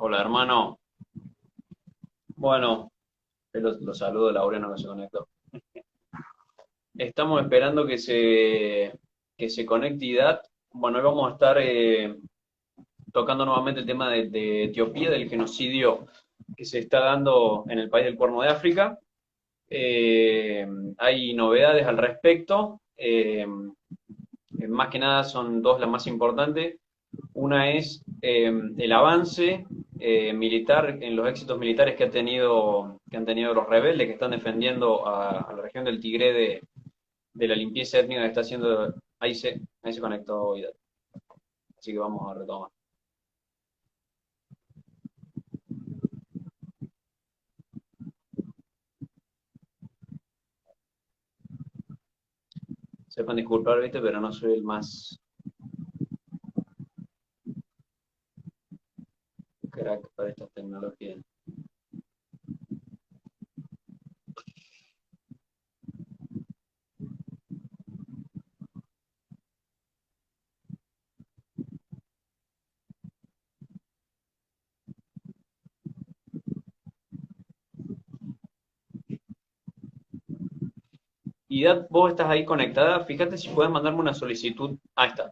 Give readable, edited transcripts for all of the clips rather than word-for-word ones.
Hola, hermano. Bueno, lo saludo, Laureano que se conectó. Estamos esperando que se conecte IDAT. Bueno, hoy vamos a estar tocando nuevamente el tema de Etiopía, del genocidio que se está dando en el país del Cuerno de África. Eh, Hay novedades al respecto. Más que nada son dos las más importantes. Una es el avance militar en los éxitos militares que han tenido los rebeldes que están defendiendo a la región del Tigré de la limpieza étnica que está haciendo. Ahí se conectó Ida. Así que vamos a retomar. Sepan disculpar, ¿viste? Pero no soy el más crack para estas tecnologías. Ida, vos estás ahí conectada. Fíjate si puedes mandarme una solicitud. Ahí está.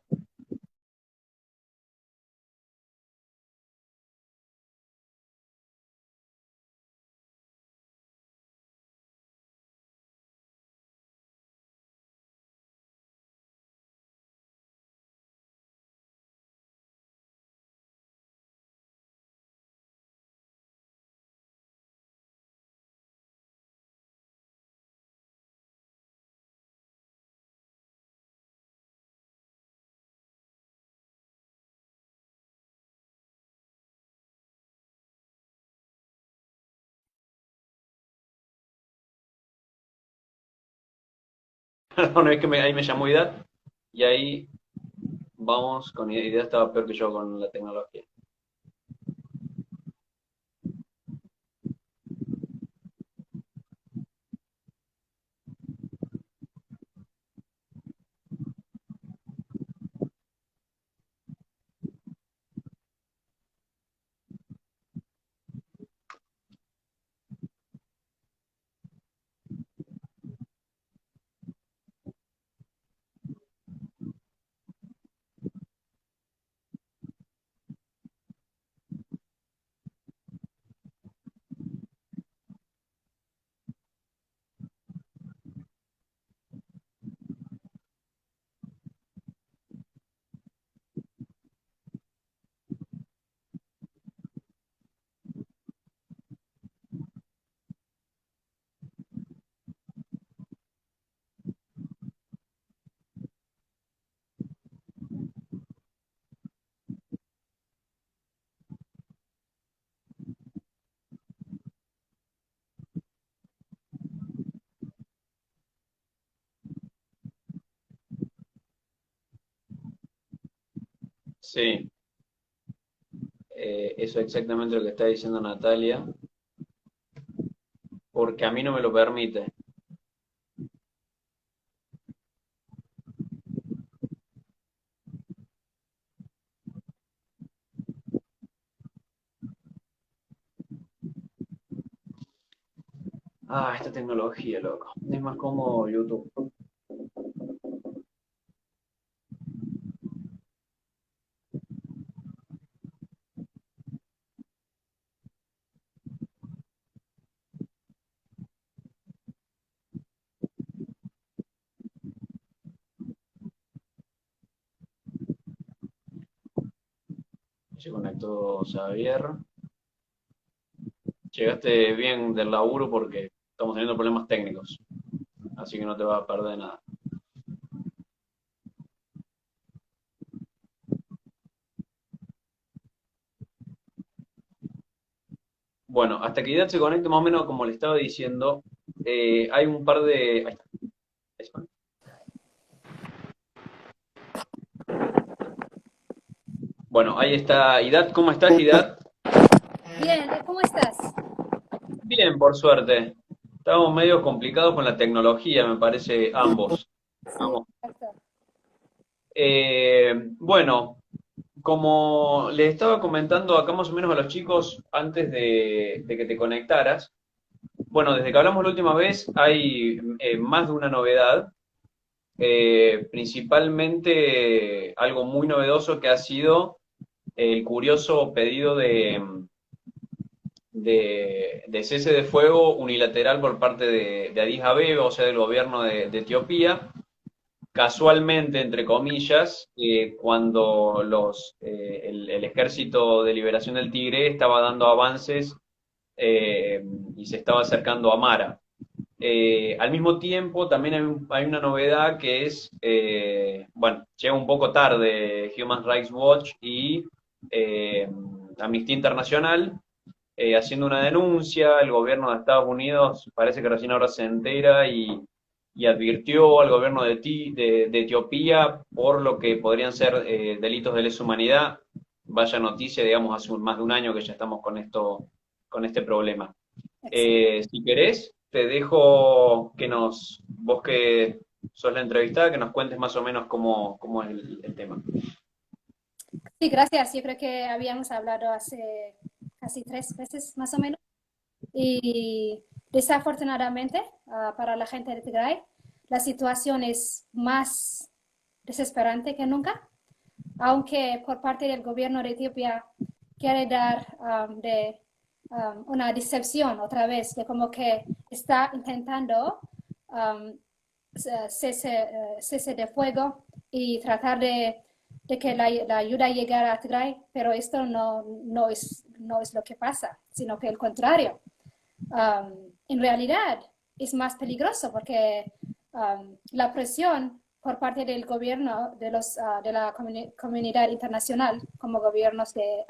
Una vez que ahí me llamó Ida y ahí vamos con Ida. Estaba peor que yo con la tecnología. Sí, eso es exactamente lo que está diciendo Natalia, porque a mí no me lo permite. Ah, esta tecnología, loco. Es más cómodo YouTube. Se conectó Xavier. Llegaste bien del laburo porque estamos teniendo problemas técnicos, así que no te vas a perder nada. Bueno, hasta que ya se conecte más o menos como le estaba diciendo, hay un par de... Ahí está. Ahí se conecta. Bueno, ahí está Idat. ¿Cómo estás, Idat? Bien, ¿cómo estás? Bien, por suerte. Estamos medio complicados con la tecnología, me parece, ambos. Sí, Vamos. exacto. Bueno. Como les estaba comentando acá más o menos a los chicos antes de que te conectaras, bueno, desde que hablamos la última vez hay más de una novedad, principalmente algo muy novedoso que ha sido el curioso pedido de cese de fuego unilateral por parte de Addis Abeba, o sea, del gobierno de Etiopía, casualmente, entre comillas, cuando el Ejército de Liberación del Tigre estaba dando avances eh, y se estaba acercando a Mara. Al mismo tiempo, también hay una novedad que es, bueno, llega un poco tarde Human Rights Watch y eh, Amnistía Internacional haciendo una denuncia. El gobierno de Estados Unidos parece que recién ahora se entera y advirtió al gobierno de Etiopía por lo que podrían ser delitos de lesa humanidad. Vaya noticia, digamos, hace más de un año que ya estamos con esto, con este problema. Excelente. Si querés, te dejo vos que sos la entrevistada, que nos cuentes más o menos cómo es el tema. Sí, gracias. Yo creo que habíamos hablado hace casi 3 meses más o menos. Y desafortunadamente, para la gente de Tigray, la situación es más desesperante que nunca, aunque por parte del gobierno de Etiopía quiere dar una decepción otra vez, de como que está intentando um, cese de fuego y tratar de que la ayuda llegara a Tigray, pero esto no es lo que pasa, sino que el contrario. En realidad es más peligroso porque la presión por parte del gobierno de la comunidad internacional, como gobiernos de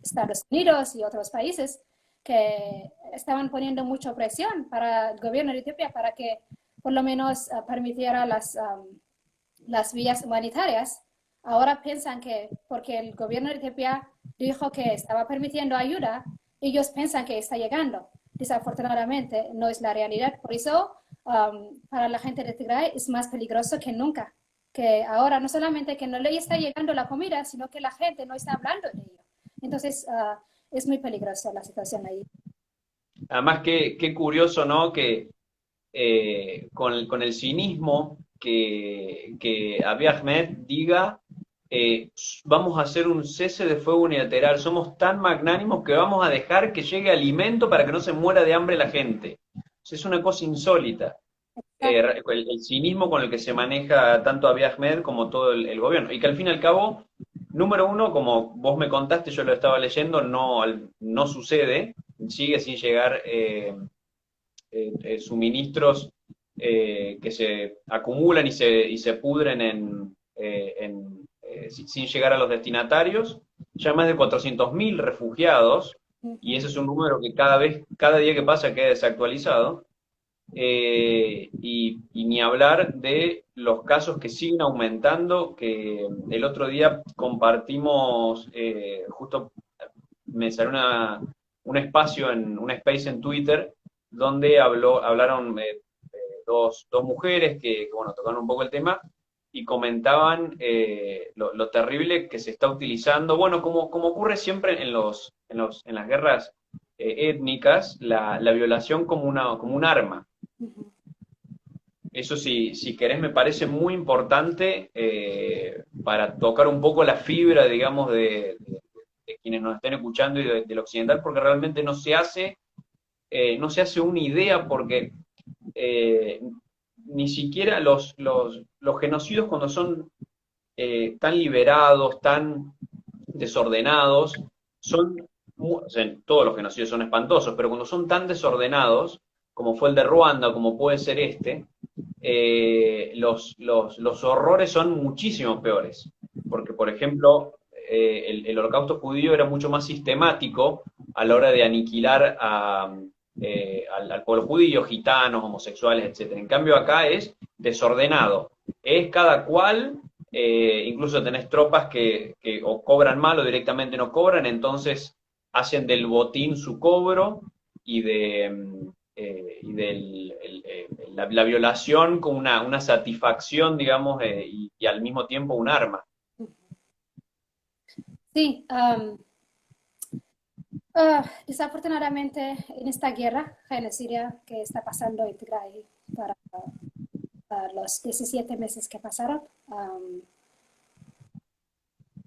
Estados Unidos y otros países, que estaban poniendo mucha presión para el gobierno de Etiopía para que por lo menos permitiera las vías humanitarias. Ahora piensan que porque el gobierno de Etiopía dijo que estaba permitiendo ayuda, ellos piensan que está llegando. Desafortunadamente no es la realidad. Por eso, para la gente de Tigray es más peligroso que nunca. Que ahora no solamente que no le está llegando la comida, sino que la gente no está hablando de ello. Entonces, es muy peligrosa la situación ahí. Además, qué curioso, ¿no? Que con el cinismo que Abiy Ahmed diga, eh, vamos a hacer un cese de fuego unilateral, somos tan magnánimos que vamos a dejar que llegue alimento para que no se muera de hambre la gente. O sea, es una cosa insólita. El cinismo con el que se maneja tanto Abiy Ahmed como todo el gobierno. Y que al fin y al cabo, número uno, como vos me contaste, yo lo estaba leyendo, no sucede, sigue sin llegar suministros que se acumulan y se pudren sin llegar a los destinatarios. Ya hay más de 400.000 refugiados, y ese es un número que cada día que pasa queda desactualizado. Y ni hablar de los casos que siguen aumentando, que el otro día compartimos, justo me salió un espacio un space en Twitter donde hablaron dos mujeres bueno, tocaron un poco el tema y comentaban lo terrible que se está utilizando, bueno, como ocurre siempre en las guerras étnicas, la violación como un arma. Eso sí, si querés, me parece muy importante para tocar un poco la fibra, digamos, de quienes nos estén escuchando y del occidental, porque realmente no se hace una idea, porque eh, ni siquiera los genocidios cuando son tan liberados, tan desordenados, o sea, todos los genocidios son espantosos, pero cuando son tan desordenados, como fue el de Ruanda, como puede ser este, los horrores son muchísimo peores. Porque, por ejemplo, el holocausto judío era mucho más sistemático a la hora de aniquilar al pueblo judío, gitanos, homosexuales, etc. En cambio, acá es desordenado. Es cada cual, incluso tenés tropas que o cobran mal o directamente no cobran, entonces hacen del botín su cobro y la violación con una satisfacción, digamos, y al mismo tiempo un arma. Sí, desafortunadamente en esta guerra genocida que está pasando en Tigray para los 17 meses que pasaron,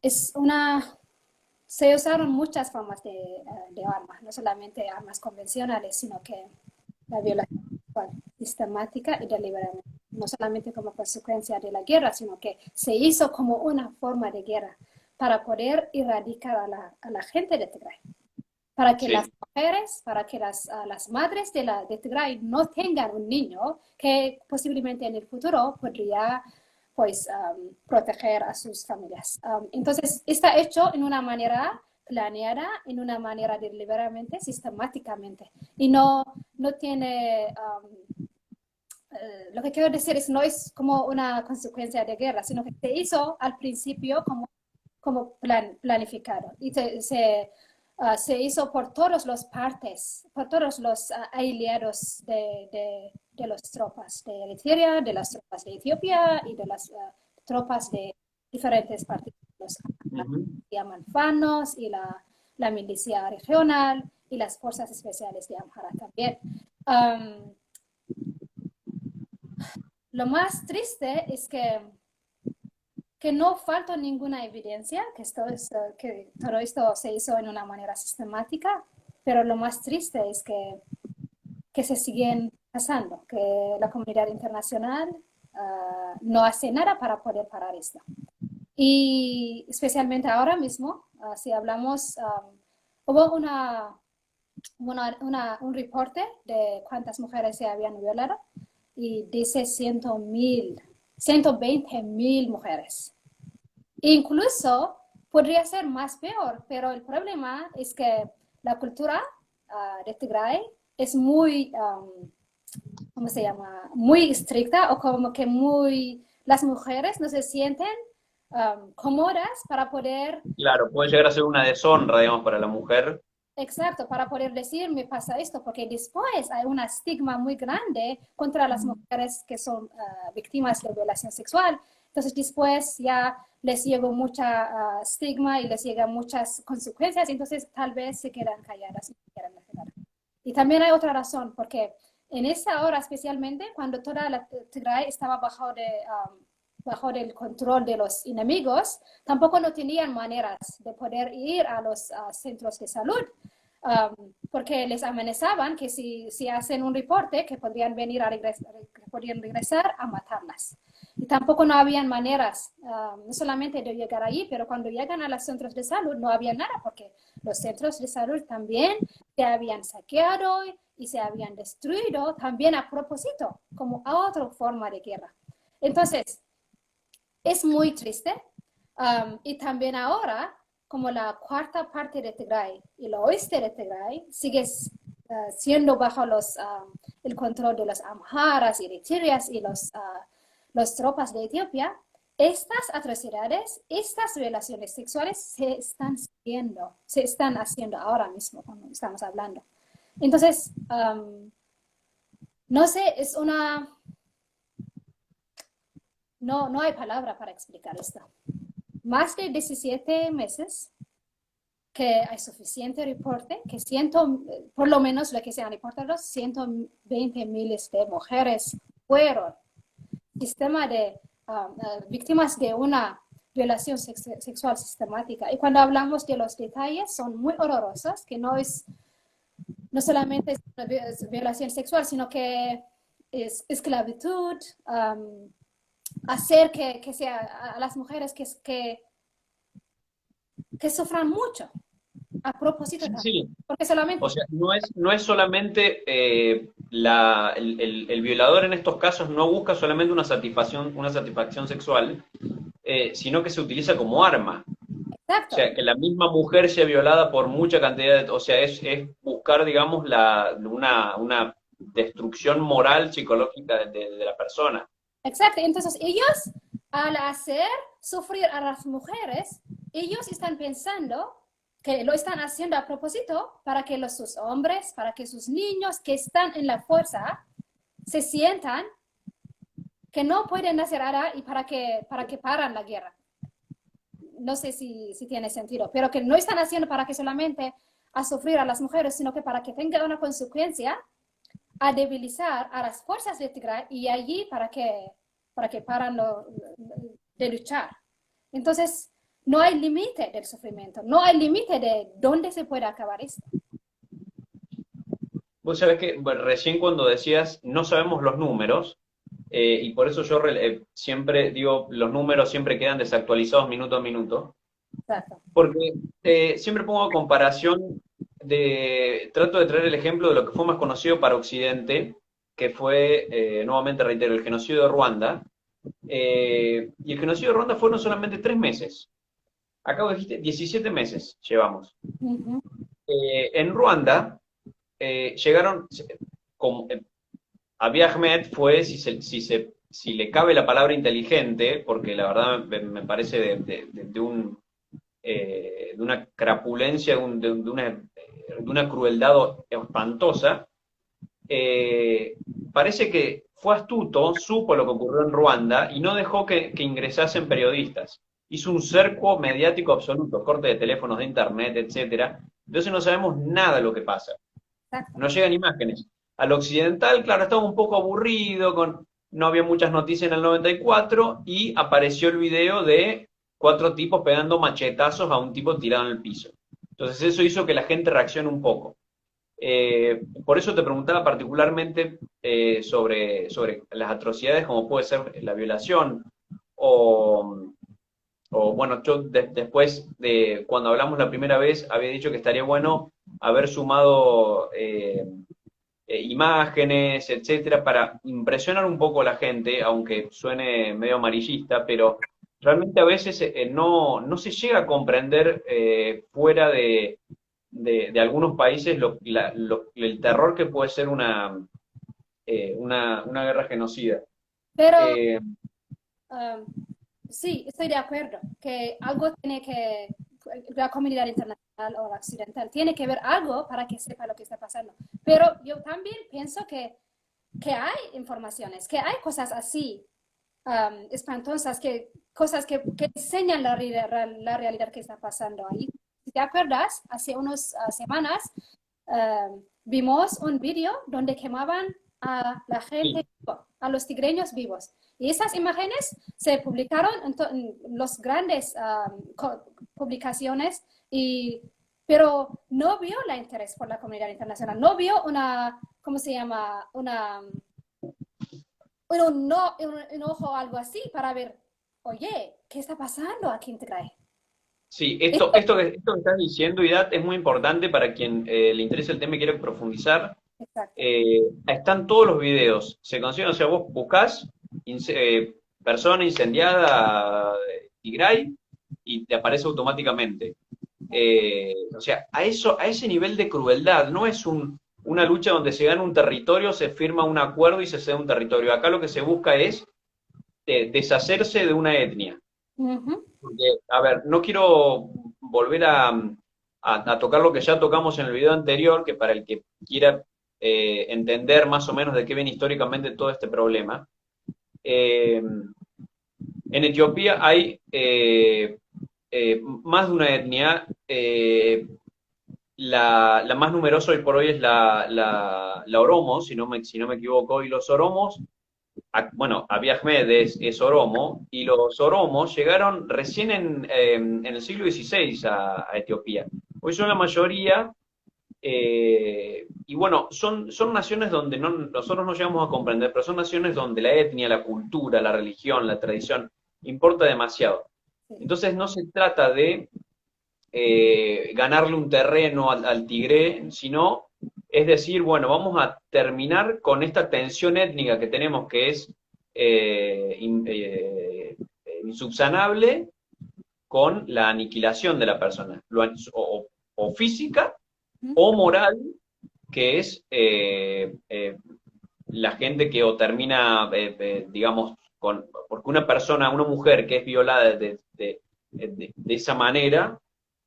es una se usaron muchas formas de armas, no solamente armas convencionales, sino que la violación sexual sistemática y deliberada, no solamente como consecuencia de la guerra, sino que se hizo como una forma de guerra para poder erradicar a la gente de Tigray, para que las Sí. mujeres, para que las madres de Tigray no tengan un niño que posiblemente en el futuro podría pues proteger a sus familias. Entonces, está hecho en una manera planeada, en una manera deliberadamente, sistemáticamente. Y no tiene, lo que quiero decir es, no es como una consecuencia de guerra, sino que se hizo al principio como planificado. Y se hizo por todas las partes, por todos los aliados de las tropas de Eritrea, de las tropas de Etiopía y de las tropas de diferentes partes. Los Ujú. llaman fanos y la milicia regional y las fuerzas especiales de Amhara también. Um, lo más triste es que no falta ninguna evidencia que todo esto se hizo en una manera sistemática, pero lo más triste es que se siguen pasando, que la comunidad internacional no hace nada para poder parar esto. Y especialmente ahora mismo, si hablamos, hubo un reporte de cuántas mujeres se habían violado y dice 120,000 mujeres. Incluso podría ser más peor, pero el problema es que la cultura de Tigray es muy, ¿cómo se llama? Muy estricta o como que las mujeres no se sienten cómodas para poder. Claro, puede llegar a ser una deshonra, digamos, para la mujer. Exacto, para poder decir, me pasa esto, porque después hay un estigma muy grande contra las mujeres que son víctimas de violación sexual. Entonces después ya les llega mucha estigma y les llegan muchas consecuencias, entonces tal vez se quedan calladas y no quieren decir nada. Y también hay otra razón, porque en esa hora especialmente, cuando toda la Tigray estaba bajo del control de los enemigos, tampoco no tenían maneras de poder ir a los centros de salud, porque les amenazaban que si hacen un reporte, que podrían venir que podrían regresar a matarlas. Y tampoco no habían maneras, no solamente de llegar allí, pero cuando llegan a los centros de salud no había nada, porque los centros de salud también se habían saqueado y se habían destruido también a propósito, como a otra forma de guerra. Entonces, es muy triste. Y también ahora, como la cuarta parte de Tigray y el oeste de Tigray sigue siendo bajo el control de los amharas y eritreas y los tropas de Etiopía, estas atrocidades, estas violaciones sexuales se están haciendo ahora mismo cuando estamos hablando. Entonces, no sé, no hay palabra para explicar esto. Más de 17 meses que hay suficiente reporte, que por lo menos lo que se han reportado, 120,000 de mujeres fueron víctimas de una violación sexual sistemática. Y cuando hablamos de los detalles, son muy horrorosos, que no solamente es violación sexual, sino que es esclavitud, hacer que sea a las mujeres que sufran mucho a propósito Sí, también. sí. Porque solamente, O sea, no es solamente el violador en estos casos no busca solamente una satisfacción sexual, sino que se utiliza como arma. O exacto, sea, que la misma mujer sea violada por mucha cantidad o sea, es buscar, digamos, una destrucción moral, psicológica de la persona. exacto. Entonces ellos, al hacer sufrir a las mujeres, ellos están pensando que lo están haciendo a propósito para que sus hombres, para que sus niños que están en la fuerza se sientan que no pueden hacer nada y para que paran la guerra. no sé si tiene sentido, pero que no están haciendo para que solamente a sufrir a las mujeres, sino que para que tenga una consecuencia a debilitar a las fuerzas de Tigray y allí para que paran de luchar. Entonces, no hay límite del sufrimiento, no hay límite de dónde se puede acabar esto. Vos sabés que bueno, recién cuando decías no sabemos los números, y por eso yo siempre digo, los números siempre quedan desactualizados minuto a minuto, Exacto. porque siempre pongo comparación trato de traer el ejemplo de lo que fue más conocido para Occidente, que fue, nuevamente reitero, el genocidio de Ruanda. Y el genocidio de Ruanda fueron solamente 3 meses. Acá vos dijiste 17 meses llevamos. Uh-huh. En Ruanda llegaron, como, Abiy Ahmed fue, si le cabe la palabra inteligente, porque la verdad me parece de una crapulencia, de una crueldad espantosa, parece que fue astuto, supo lo que ocurrió en Ruanda y no dejó que ingresasen periodistas. Hizo un cerco mediático absoluto, corte de teléfonos, de internet, etcétera. Entonces no sabemos nada de lo que pasa. Exacto. No llegan imágenes. Al occidental, claro, estaba un poco aburrido, no había muchas noticias en el 94 y apareció el video de 4 tipos pegando machetazos a un tipo tirado en el piso. Entonces eso hizo que la gente reaccione un poco. Por eso te preguntaba particularmente sobre las atrocidades, como puede ser la violación, o, bueno, yo después de cuando hablamos la primera vez, había dicho que estaría bueno haber sumado imágenes, etcétera, para impresionar un poco a la gente, aunque suene medio amarillista, pero realmente a veces no se llega a comprender fuera de algunos países el terror que puede ser una guerra genocida. Pero Eh, sí, estoy de acuerdo que algo tiene que, la comunidad internacional o la occidental tiene que ver algo para que sepa lo que está pasando. Pero yo también pienso que hay informaciones, que hay cosas así espantosas, cosas que enseñan la realidad que está pasando ahí. Si te acuerdas, hace unas semanas vimos un video donde quemaban a la gente, a los tigreños vivos. Y esas imágenes se publicaron en las grandes publicaciones, pero no vio el interés por la comunidad internacional, no vio ¿cómo se llama? Un ojo o algo así para ver, oye, ¿qué está pasando aquí en Tigray? sí, esto que estás diciendo, Idat, es muy importante para quien le interese el tema y quiere profundizar. Exacto. Están todos los videos, se consiguen, o sea, vos buscás persona incendiada Tigray y te aparece automáticamente. O sea, a ese nivel de crueldad, no es una lucha donde se gana un territorio, se firma un acuerdo y se cede un territorio. Acá lo que se busca es deshacerse de una etnia. Uh-huh. Porque, a ver, no quiero volver a tocar lo que ya tocamos en el video anterior, que para el que quiera entender más o menos de qué viene históricamente todo este problema. En Etiopía hay más de una etnia. La más numerosa hoy por hoy es la Oromo, si no me equivoco, y los Oromos, bueno, Abiy Ahmed es Oromo, y los Oromos llegaron recién en el siglo XVI a Etiopía. Hoy son la mayoría, y bueno, son naciones donde nosotros no llegamos a comprender, pero son naciones donde la etnia, la cultura, la religión, la tradición importa demasiado. Entonces no se trata de ganarle un terreno al Tigré, sino es decir, bueno, vamos a terminar con esta tensión étnica que tenemos que es insubsanable con la aniquilación de la persona, o física o moral, que es la gente que o termina, digamos, porque una persona, una mujer que es violada de esa manera,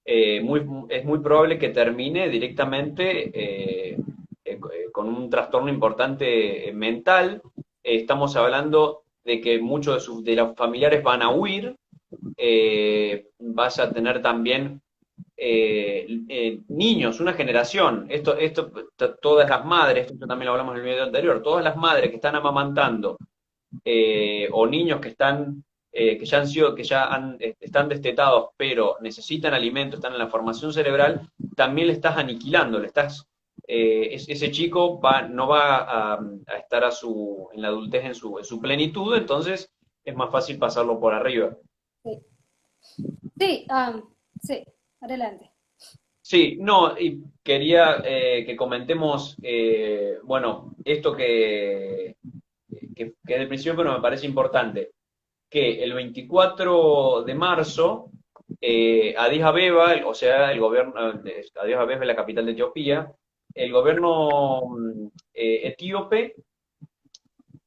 es muy probable que termine directamente con un trastorno importante mental. Estamos hablando de que muchos de los familiares van a huir, vas a tener también niños, una generación. Todas las madres, esto también lo hablamos en el video anterior, todas las madres que están amamantando o niños que están que ya han sido, están destetados, pero necesitan alimento, están en la formación cerebral, también le estás aniquilando, ese chico no va a estar en la adultez en su plenitud, entonces es más fácil pasarlo por arriba. Sí, sí, sí, adelante. Sí, no, y quería que comentemos, bueno, esto que desde el principio pero me parece importante, que el 24 de marzo, Addis Abeba, o sea, el gobierno, Addis Abeba es la capital de Etiopía, el gobierno etíope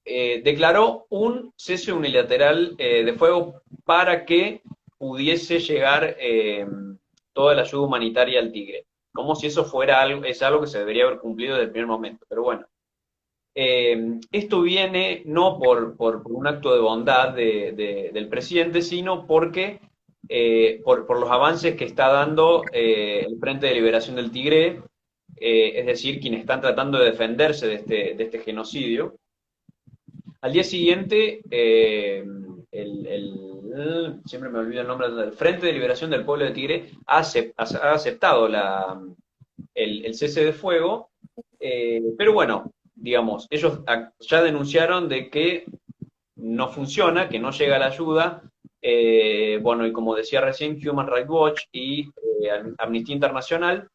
declaró un cese unilateral de fuego para que pudiese llegar toda la ayuda humanitaria al Tigre, como si eso fuera algo, es algo que se debería haber cumplido desde el primer momento, pero bueno. Esto viene no por un acto de bondad del presidente, sino porque por los avances que está dando el Frente de Liberación del Tigre, es decir, quienes están tratando de defenderse de este genocidio. Al día siguiente, siempre me olvido el nombre del Frente de Liberación del Pueblo de Tigre ha aceptado el cese de fuego, pero bueno, digamos, ellos ya denunciaron de que no funciona, que no llega la ayuda, bueno, y como decía recién, Human Rights Watch y Amnistía Internacional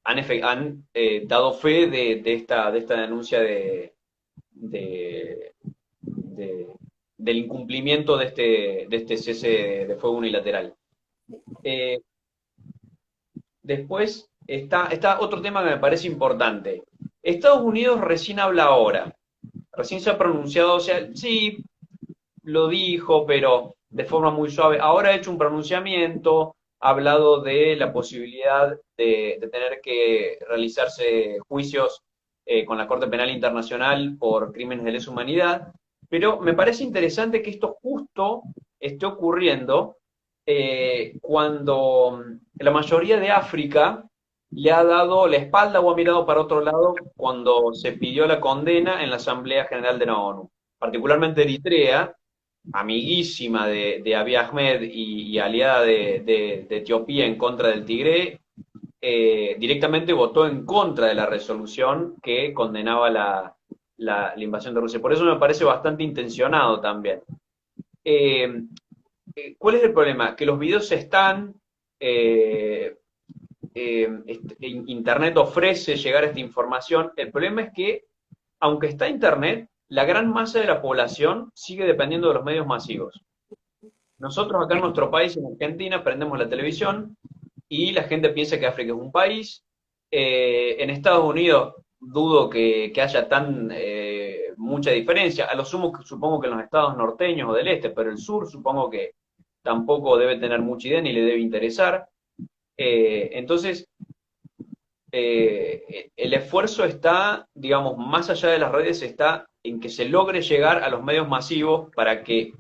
han dado fe de esta denuncia de- de- del incumplimiento de este cese de fuego unilateral. Eh, Después está otro tema que me parece importante. Estados Unidos recién habla ahora, recién se ha pronunciado, o sea, sí, lo dijo, pero de forma muy suave. Ahora ha hecho un pronunciamiento, ha hablado de la posibilidad de tener que realizarse juicios con la Corte Penal Internacional por crímenes de lesa humanidad, pero me parece interesante que esto justo esté ocurriendo cuando la mayoría de África le ha dado la espalda o ha mirado para otro lado cuando se pidió la condena en la Asamblea General de la ONU. Particularmente Eritrea, amiguísima de Abiy Ahmed y aliada de Etiopía en contra del Tigre, directamente votó en contra de la resolución que condenaba la invasión de Rusia. Por eso me parece bastante intencionado también. Eh, ¿Cuál es el problema? Que los videos están, eh, Internet ofrece llegar a esta información. El problema es que, aunque está Internet, la gran masa de la población sigue dependiendo de los medios masivos. Nosotros acá en nuestro país, en Argentina, prendemos la televisión y la gente piensa que África es un país. En Estados Unidos dudo que haya mucha diferencia. A lo sumo supongo que en los estados norteños o del este, pero el sur supongo que tampoco debe tener mucha idea ni le debe interesar. Entonces, el esfuerzo está, digamos, más allá de las redes, está en que se logre llegar a los medios masivos para que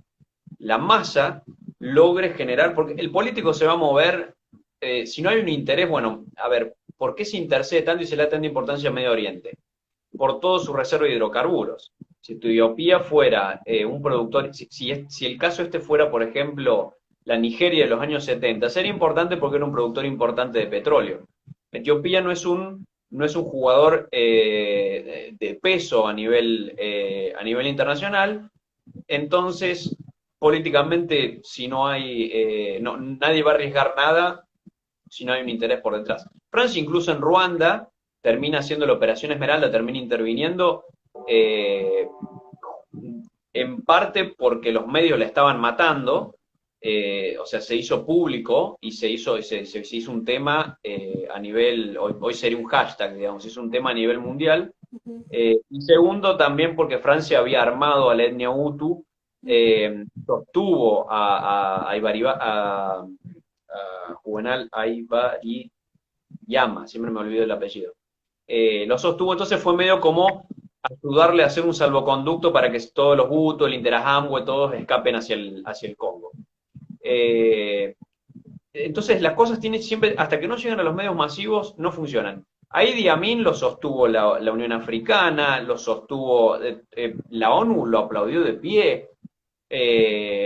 la masa logre generar, porque el político se va a mover, si no hay un interés, bueno, a ver, ¿por qué se intercede tanto y se le da tanta importancia al Medio Oriente? Por todo su reserva de hidrocarburos. Si Etiopía fuera un productor, si el caso este fuera, por ejemplo, la Nigeria de los años 70, sería importante porque era un productor importante de petróleo. Etiopía no es un jugador de peso a nivel internacional, entonces políticamente si no hay, nadie va a arriesgar nada si no hay un interés por detrás. Francia incluso en Ruanda termina haciendo la Operación Esmeralda, termina interviniendo eh, en parte porque los medios la estaban matando, o sea, se hizo público y se hizo un tema a nivel, hoy sería un hashtag, digamos, se hizo un tema a nivel mundial. Y segundo, también porque Francia había armado a la etnia Hutu, sostuvo a Juvenal Aybariyama, siempre me olvido el apellido. Lo sostuvo, entonces fue medio como ayudarle a hacer un salvoconducto para que todos los Hutu, el Interahamwe, todos escapen hacia el Congo. Entonces las cosas tienen siempre, hasta que no llegan a los medios masivos, no funcionan. Ahí Idi Amin lo sostuvo la Unión Africana, lo sostuvo, la ONU lo aplaudió de pie,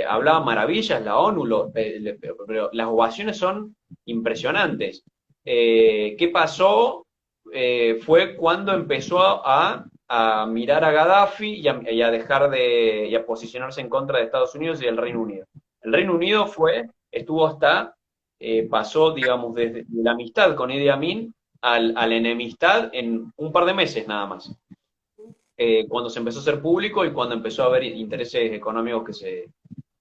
hablaba maravillas la ONU, pero las ovaciones son impresionantes. ¿Qué pasó? Fue cuando empezó a mirar a Gaddafi y a dejar y a posicionarse en contra de Estados Unidos y del Reino Unido. El Reino Unido estuvo hasta, pasó, digamos, desde la amistad con Idi Amin a la enemistad en un par de meses nada más. Cuando se empezó a hacer público y cuando empezó a haber intereses económicos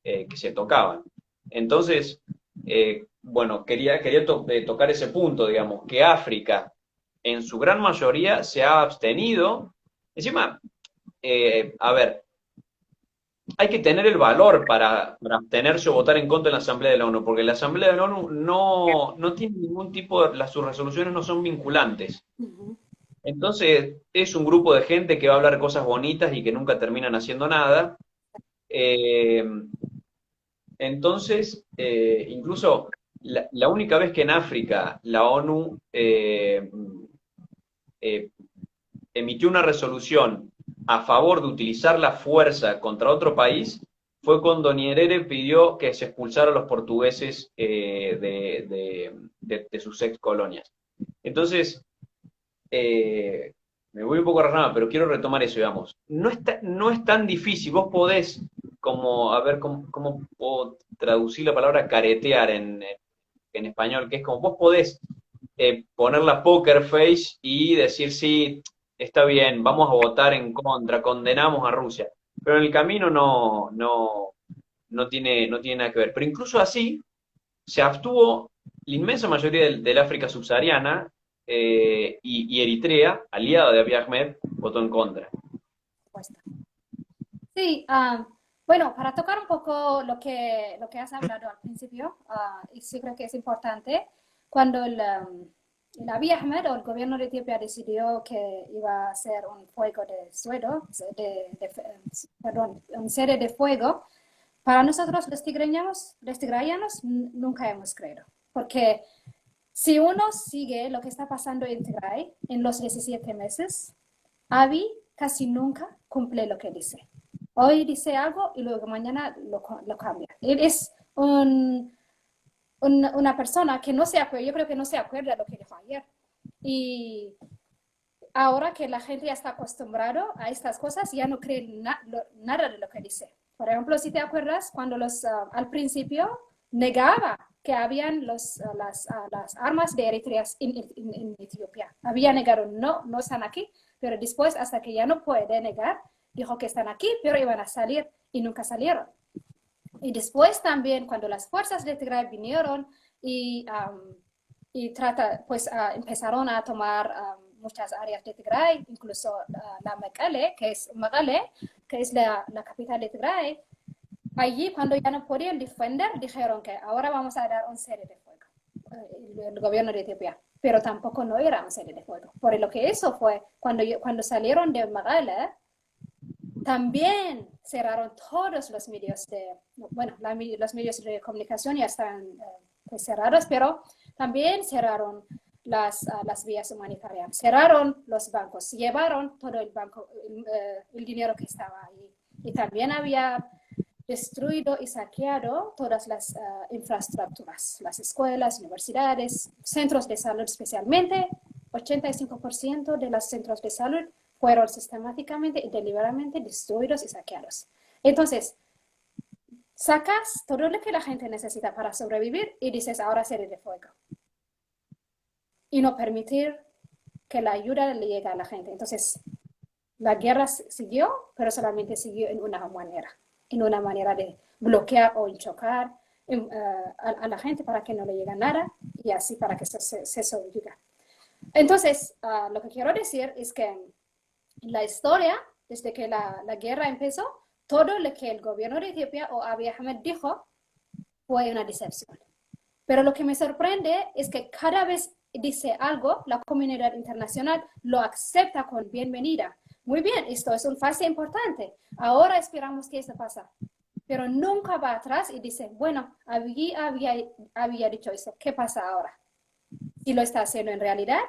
que se tocaban. Entonces, bueno, quería tocar ese punto, digamos, que África en su gran mayoría se ha abstenido. Encima, a ver, hay que tener el valor para abstenerse o votar en contra de la Asamblea de la ONU, porque la Asamblea de la ONU no tiene ningún tipo sus resoluciones no son vinculantes. Entonces, es un grupo de gente que va a hablar cosas bonitas y que nunca terminan haciendo nada. Eh, entonces, incluso la única vez que en África la ONU eh, emitió una resolución a favor de utilizar la fuerza contra otro país fue cuando Nyerere pidió que se expulsara a los portugueses de sus ex colonias. Entonces, me voy un poco arrastrado, pero quiero retomar eso, digamos. No es tan difícil, vos podés, como, a ver, cómo puedo traducir la palabra caretear en español, que es como vos podés poner la poker face y decir, sí, está bien, vamos a votar en contra, condenamos a Rusia, pero en el camino no tiene nada que ver. Pero incluso así, se abstuvo la inmensa mayoría del África subsahariana y Eritrea, aliada de Abiy Ahmed, votó en contra. Sí, bueno, para tocar un poco lo que has hablado al principio, y sí creo que es importante, cuando el Abiy Ahmed o el gobierno de Etiopía decidió que iba a hacer un fuego de suelo, perdón, un serie de fuego, para nosotros los tigrayanos nunca hemos creído, porque si uno sigue lo que está pasando en Tigray en los 17 meses, Abiy casi nunca cumple lo que dice. Hoy dice algo y luego mañana lo cambia. Él es una persona que no se acuerda, yo creo que no se acuerda de lo que dijo ayer. Y ahora que la gente ya está acostumbrado a estas cosas, ya no cree nada de lo que dice. Por ejemplo, si te acuerdas, cuando al principio negaba que habían las armas de Eritrea en Etiopía. Había negado, no están aquí, pero después, hasta que ya no puede negar, dijo que están aquí, pero iban a salir y nunca salieron. Y después también, cuando las fuerzas de Tigray vinieron y empezaron a tomar muchas áreas de Tigray, incluso la Mekelle, que es la capital de Tigray. Allí, cuando ya no podían defender, dijeron que ahora vamos a dar un serie de fuego, el gobierno de Etiopía. Pero tampoco no era un serie de fuego. Por lo que eso fue, cuando salieron de Mekelle, también cerraron todos los medios los medios de comunicación ya están pues cerrados, pero también cerraron las vías humanitarias, cerraron los bancos, llevaron todo el dinero que estaba ahí. Y también había destruido y saqueado todas las infraestructuras, las escuelas, universidades, centros de salud especialmente. 85% de los centros de salud fueron sistemáticamente y deliberadamente destruidos y saqueados. Entonces, sacas todo lo que la gente necesita para sobrevivir y dices, ahora serie de fuego. Y no permitir que la ayuda le llegue a la gente. Entonces, la guerra siguió, pero solamente siguió en una manera de bloquear o chocar a la gente para que no le llegue nada y así para que se sobreviva. Entonces, lo que quiero decir es que en la historia, desde que la guerra empezó, todo lo que el gobierno de Etiopía o Abiy Ahmed dijo fue una decepción. Pero lo que me sorprende es que cada vez dice algo, la comunidad internacional lo acepta con bienvenida. Muy bien, esto es un fase importante. Ahora esperamos que esto pasa. pero nunca va atrás y dice, bueno, había dicho eso, ¿qué pasa ahora? Si lo está haciendo en realidad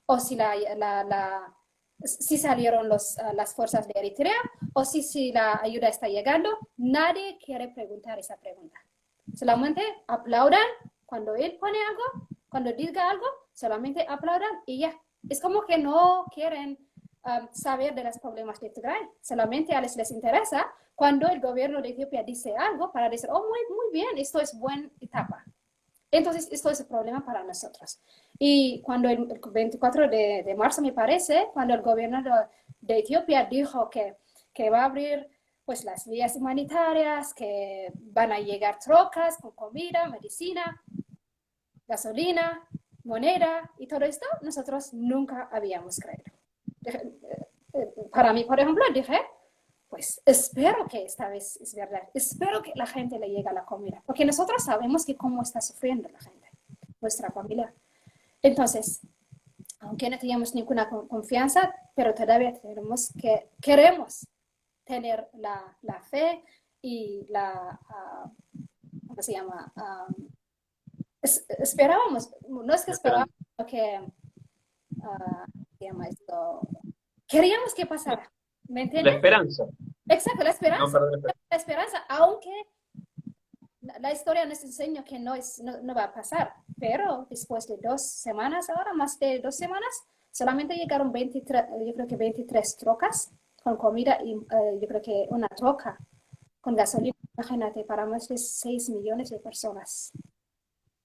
o si, si salieron las fuerzas de Eritrea o si la ayuda está llegando, nadie quiere preguntar esa pregunta. Solamente aplaudan cuando él pone algo, cuando diga algo, solamente aplaudan y ya. Es como que no quieren saber de los problemas de Tigray. Solamente a les interesa cuando el gobierno de Etiopía dice algo para decir, oh, muy bien, esto es buena etapa. Entonces, esto es el problema para nosotros. Y cuando el 24 de marzo, me parece, cuando el gobierno de Etiopía dijo que va a abrir pues las vías humanitarias, que van a llegar trocas con comida, medicina, gasolina, moneda y todo esto, nosotros nunca habíamos creído. Para mí, por ejemplo, dije, pues espero que esta vez es verdad, espero que la gente le llegue la comida, porque nosotros sabemos que cómo está sufriendo la gente, nuestra familia. Entonces, aunque no teníamos ninguna confianza, pero todavía queremos tener la fe y ¿cómo se llama? Esperábamos, no es que esperábamos, sino que, ¿qué se llama esto? Queríamos que pasara, ¿me entiendes? La esperanza. Exacto, la esperanza. No la esperanza, aunque la historia nos enseña que no va a pasar, pero después de 2 semanas, ahora más de 2 semanas, solamente llegaron 23, yo creo que 23 trocas con comida y yo creo que una troca con gasolina, imagínate, para más de 6 millones de personas.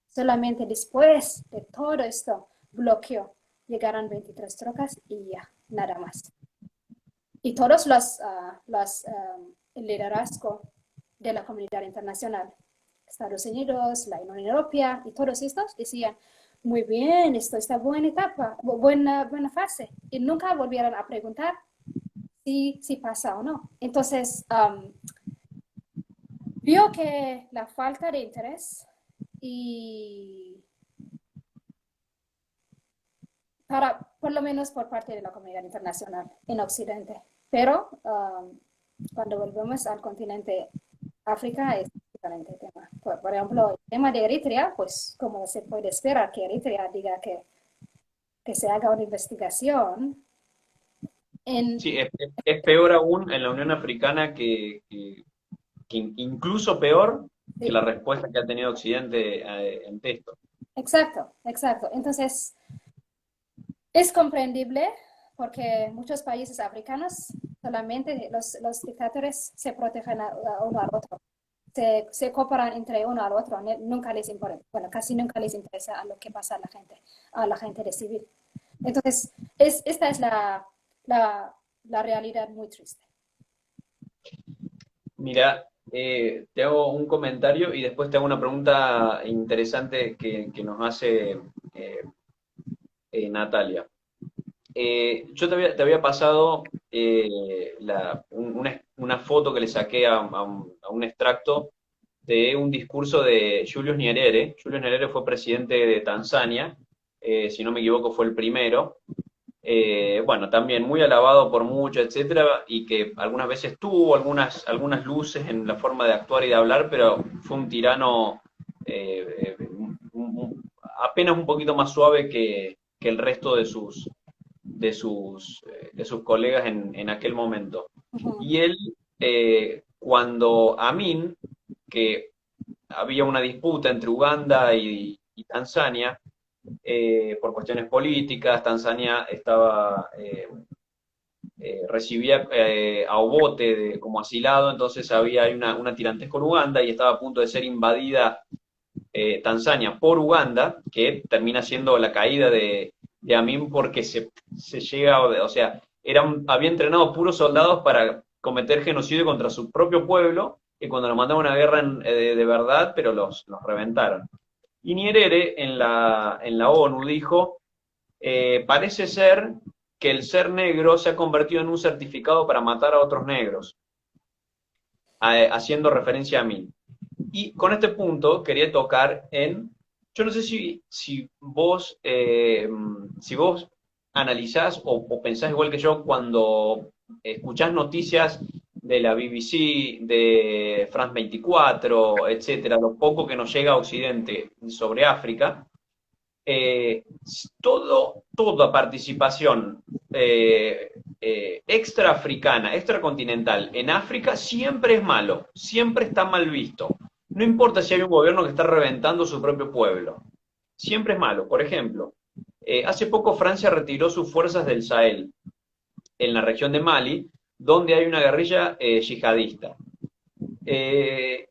Solamente después de todo esto, bloqueo, llegaron 23 trocas y ya, nada más. Y todos el liderazgo de la comunidad internacional, Estados Unidos, la Unión Europea y todos estos decían, muy bien, esto está buena etapa, buena fase. Y nunca volvieron a preguntar si pasa o no. Entonces, vio que la falta de interés y por lo menos por parte de la comunidad internacional en Occidente. Pero cuando volvemos al continente África es diferente tema. Por ejemplo, el tema de Eritrea, pues como se puede esperar que Eritrea diga que se haga una investigación. Sí, es peor aún en la Unión Africana que incluso peor que la respuesta que ha tenido Occidente ante esto. Exacto. Entonces, es comprendible porque muchos países africanos solamente los dictadores se protegen a uno al otro. Se cooperan entre uno al otro, nunca les importa, bueno, casi nunca les interesa a lo que pasa a la gente de civil. Entonces, esta es la realidad muy triste. Mira, te hago un comentario y después te hago una pregunta interesante que nos hace Natalia. Yo te había pasado una foto que le saqué a un extracto de un discurso de Julius Nyerere. Julius Nyerere fue presidente de Tanzania, si no me equivoco fue el primero. Bueno, también muy alabado por muchos, etcétera, y que algunas veces tuvo algunas luces en la forma de actuar y de hablar, pero fue un tirano apenas un poquito más suave que el resto de sus colegas en aquel momento. Y él, cuando Amin, que había una disputa entre Uganda y Tanzania, por cuestiones políticas, Tanzania recibía a Obote como asilado, entonces había una tirantez con Uganda y estaba a punto de ser invadida Tanzania por Uganda, que termina siendo la caída de Amin porque se llega, o sea, había entrenado puros soldados para cometer genocidio contra su propio pueblo, y cuando lo mandaron a una guerra de verdad, pero los reventaron. Y Nyerere en la ONU dijo, parece ser que el ser negro se ha convertido en un certificado para matar a otros negros, haciendo referencia a mí. Y con este punto quería tocar yo no sé si vos analizás o pensás igual que yo cuando escuchás noticias de la BBC, de France 24, etcétera, lo poco que nos llega a Occidente sobre África, toda participación extraafricana, extracontinental en África siempre es malo, siempre está mal visto. No importa si hay un gobierno que está reventando su propio pueblo, siempre es malo. Por ejemplo, hace poco Francia retiró sus fuerzas del Sahel, en la región de Mali, donde hay una guerrilla yihadista. Eh,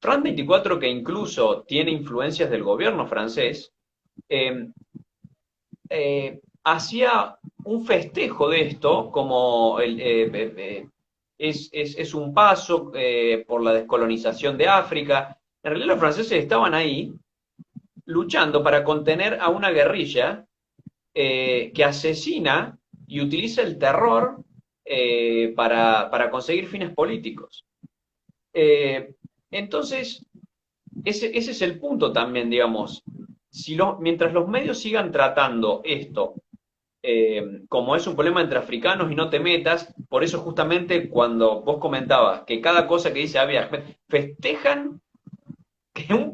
France 24, que incluso tiene influencias del gobierno francés, eh, hacía un festejo de esto, como es un paso por la descolonización de África. En realidad los franceses estaban ahí luchando para contener a una guerrilla que asesina y utiliza el terror para conseguir fines políticos. Entonces, ese es el punto también, digamos. Mientras los medios sigan tratando esto como es un problema entre africanos y no te metas, por eso justamente cuando vos comentabas que cada cosa que dice Abiy Ahmed, festejan que un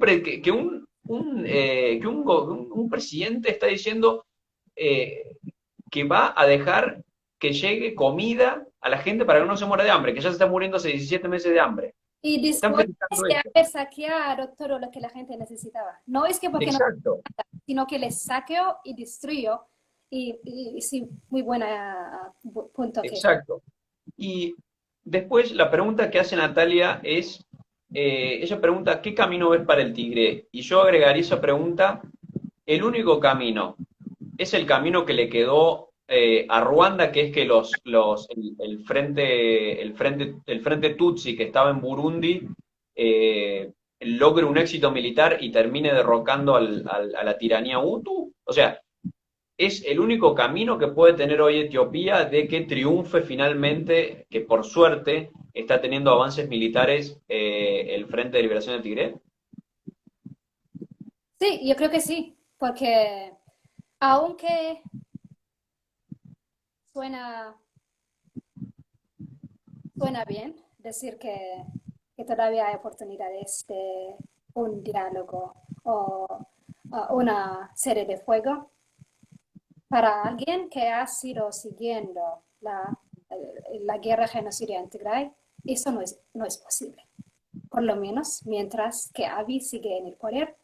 presidente está diciendo que va a dejar que llegue comida a la gente para que no se muera de hambre, que ya se está muriendo hace 17 meses de hambre. Y Están después festejando de eso. haber saqueado todo lo que la gente necesitaba. No es que porque no, Exacto, sino que les saqueó y destruyó. Y sí, muy buena punto que. exacto. Y después la pregunta que hace Natalia es, ella pregunta, ¿qué camino ves para el Tigre? Y yo agregaría esa pregunta, el único camino es el camino que le quedó a Ruanda, que es que el frente Tutsi que estaba en Burundi logre un éxito militar y termine derrocando a la tiranía Hutu. O sea, es el único camino que puede tener hoy Etiopía de que triunfe finalmente, que por suerte está teniendo avances militares el Frente de Liberación del Tigre. Sí, yo creo que sí, porque aunque suena, suena bien decir que todavía hay oportunidades de un diálogo o una serie de fuego, para alguien que ha sido siguiendo la guerra genocidia en Tigray, eso no es posible. Por lo menos mientras que Abiy sigue en el poder.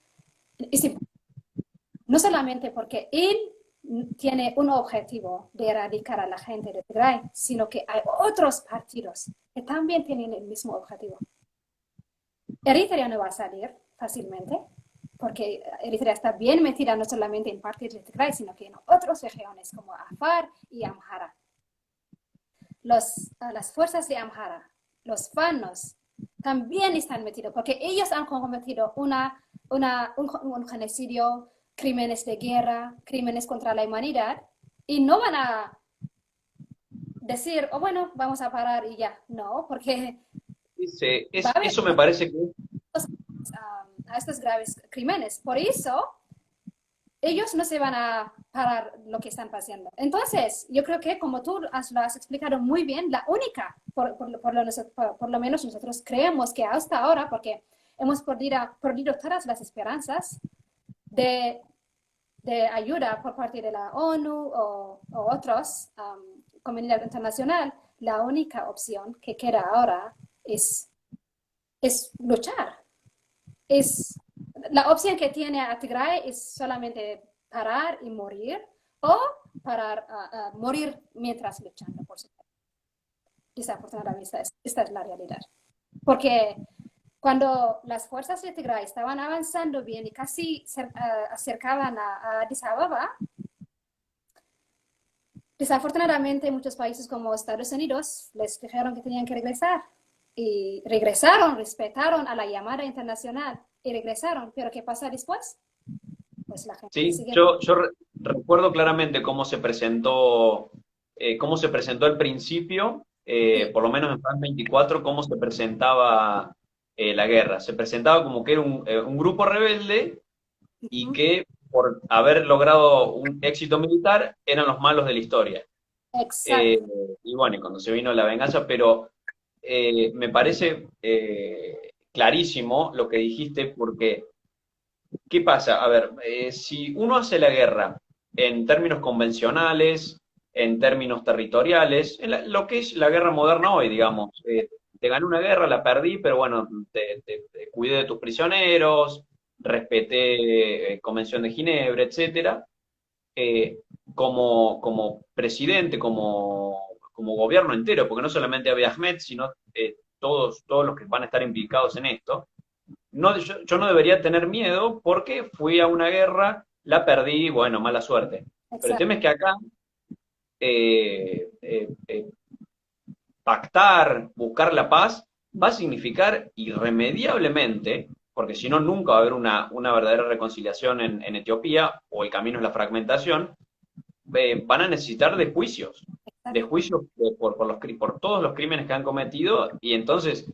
No solamente porque él tiene un objetivo de erradicar a la gente de Tigray, sino que hay otros partidos que también tienen el mismo objetivo. Eritrea no va a salir fácilmente, porque Eritrea está bien metida no solamente en partes de Tigray, sino que en otras regiones como Afar y Amhara. Las fuerzas de Amhara, los fanos, también están metidos, porque ellos han cometido un genocidio, crímenes de guerra, crímenes contra la humanidad, y no van a decir, oh, bueno, vamos a parar y ya. No, porque va a haber Eso me parece que a estos graves crímenes. Por eso, ellos no se van a parar lo que están pasando. Entonces, yo creo que como tú lo has explicado muy bien, la única, por lo menos nosotros creemos que hasta ahora, porque hemos perdido todas las esperanzas de ayuda por parte de la ONU o otros, comunidad internacional, la única opción que queda ahora es luchar. La opción que tiene a Tigray es solamente parar y morir, o morir mientras luchando, por supuesto. Desafortunadamente, esta es la realidad. Porque cuando las fuerzas de Tigray estaban avanzando bien y casi acercaban a Addis Ababa, desafortunadamente muchos países como Estados Unidos les dijeron que tenían que regresar. Y regresaron, respetaron a la llamada internacional y regresaron. Pero ¿qué pasa después? Pues la gente sí, sigue. yo recuerdo claramente cómo se presentó al principio, Sí, por lo menos en France 24, cómo se presentaba la guerra. Se presentaba como que era un grupo rebelde y que por haber logrado un éxito militar eran los malos de la historia. Eh, exacto. y bueno, y cuando se vino la venganza, pero me parece clarísimo lo que dijiste, porque ¿qué pasa? A ver, si uno hace la guerra en términos convencionales, en términos territoriales, lo que es la guerra moderna hoy, digamos, te gané una guerra, la perdí, pero bueno, te cuidé de tus prisioneros, respeté Convención de Ginebra, etcétera. eh, como presidente, como gobierno entero, porque no solamente Abiy Ahmed, sino todos los que van a estar implicados en esto, no, yo no debería tener miedo porque fui a una guerra, la perdí, bueno, mala suerte. Pero el Exacto. tema es que acá eh, eh, eh, pactar, buscar la paz, va a significar irremediablemente, porque si no nunca va a haber una verdadera reconciliación en Etiopía, o el camino es la fragmentación, van a necesitar de Exacto. juicios por todos los crímenes que han cometido, y entonces,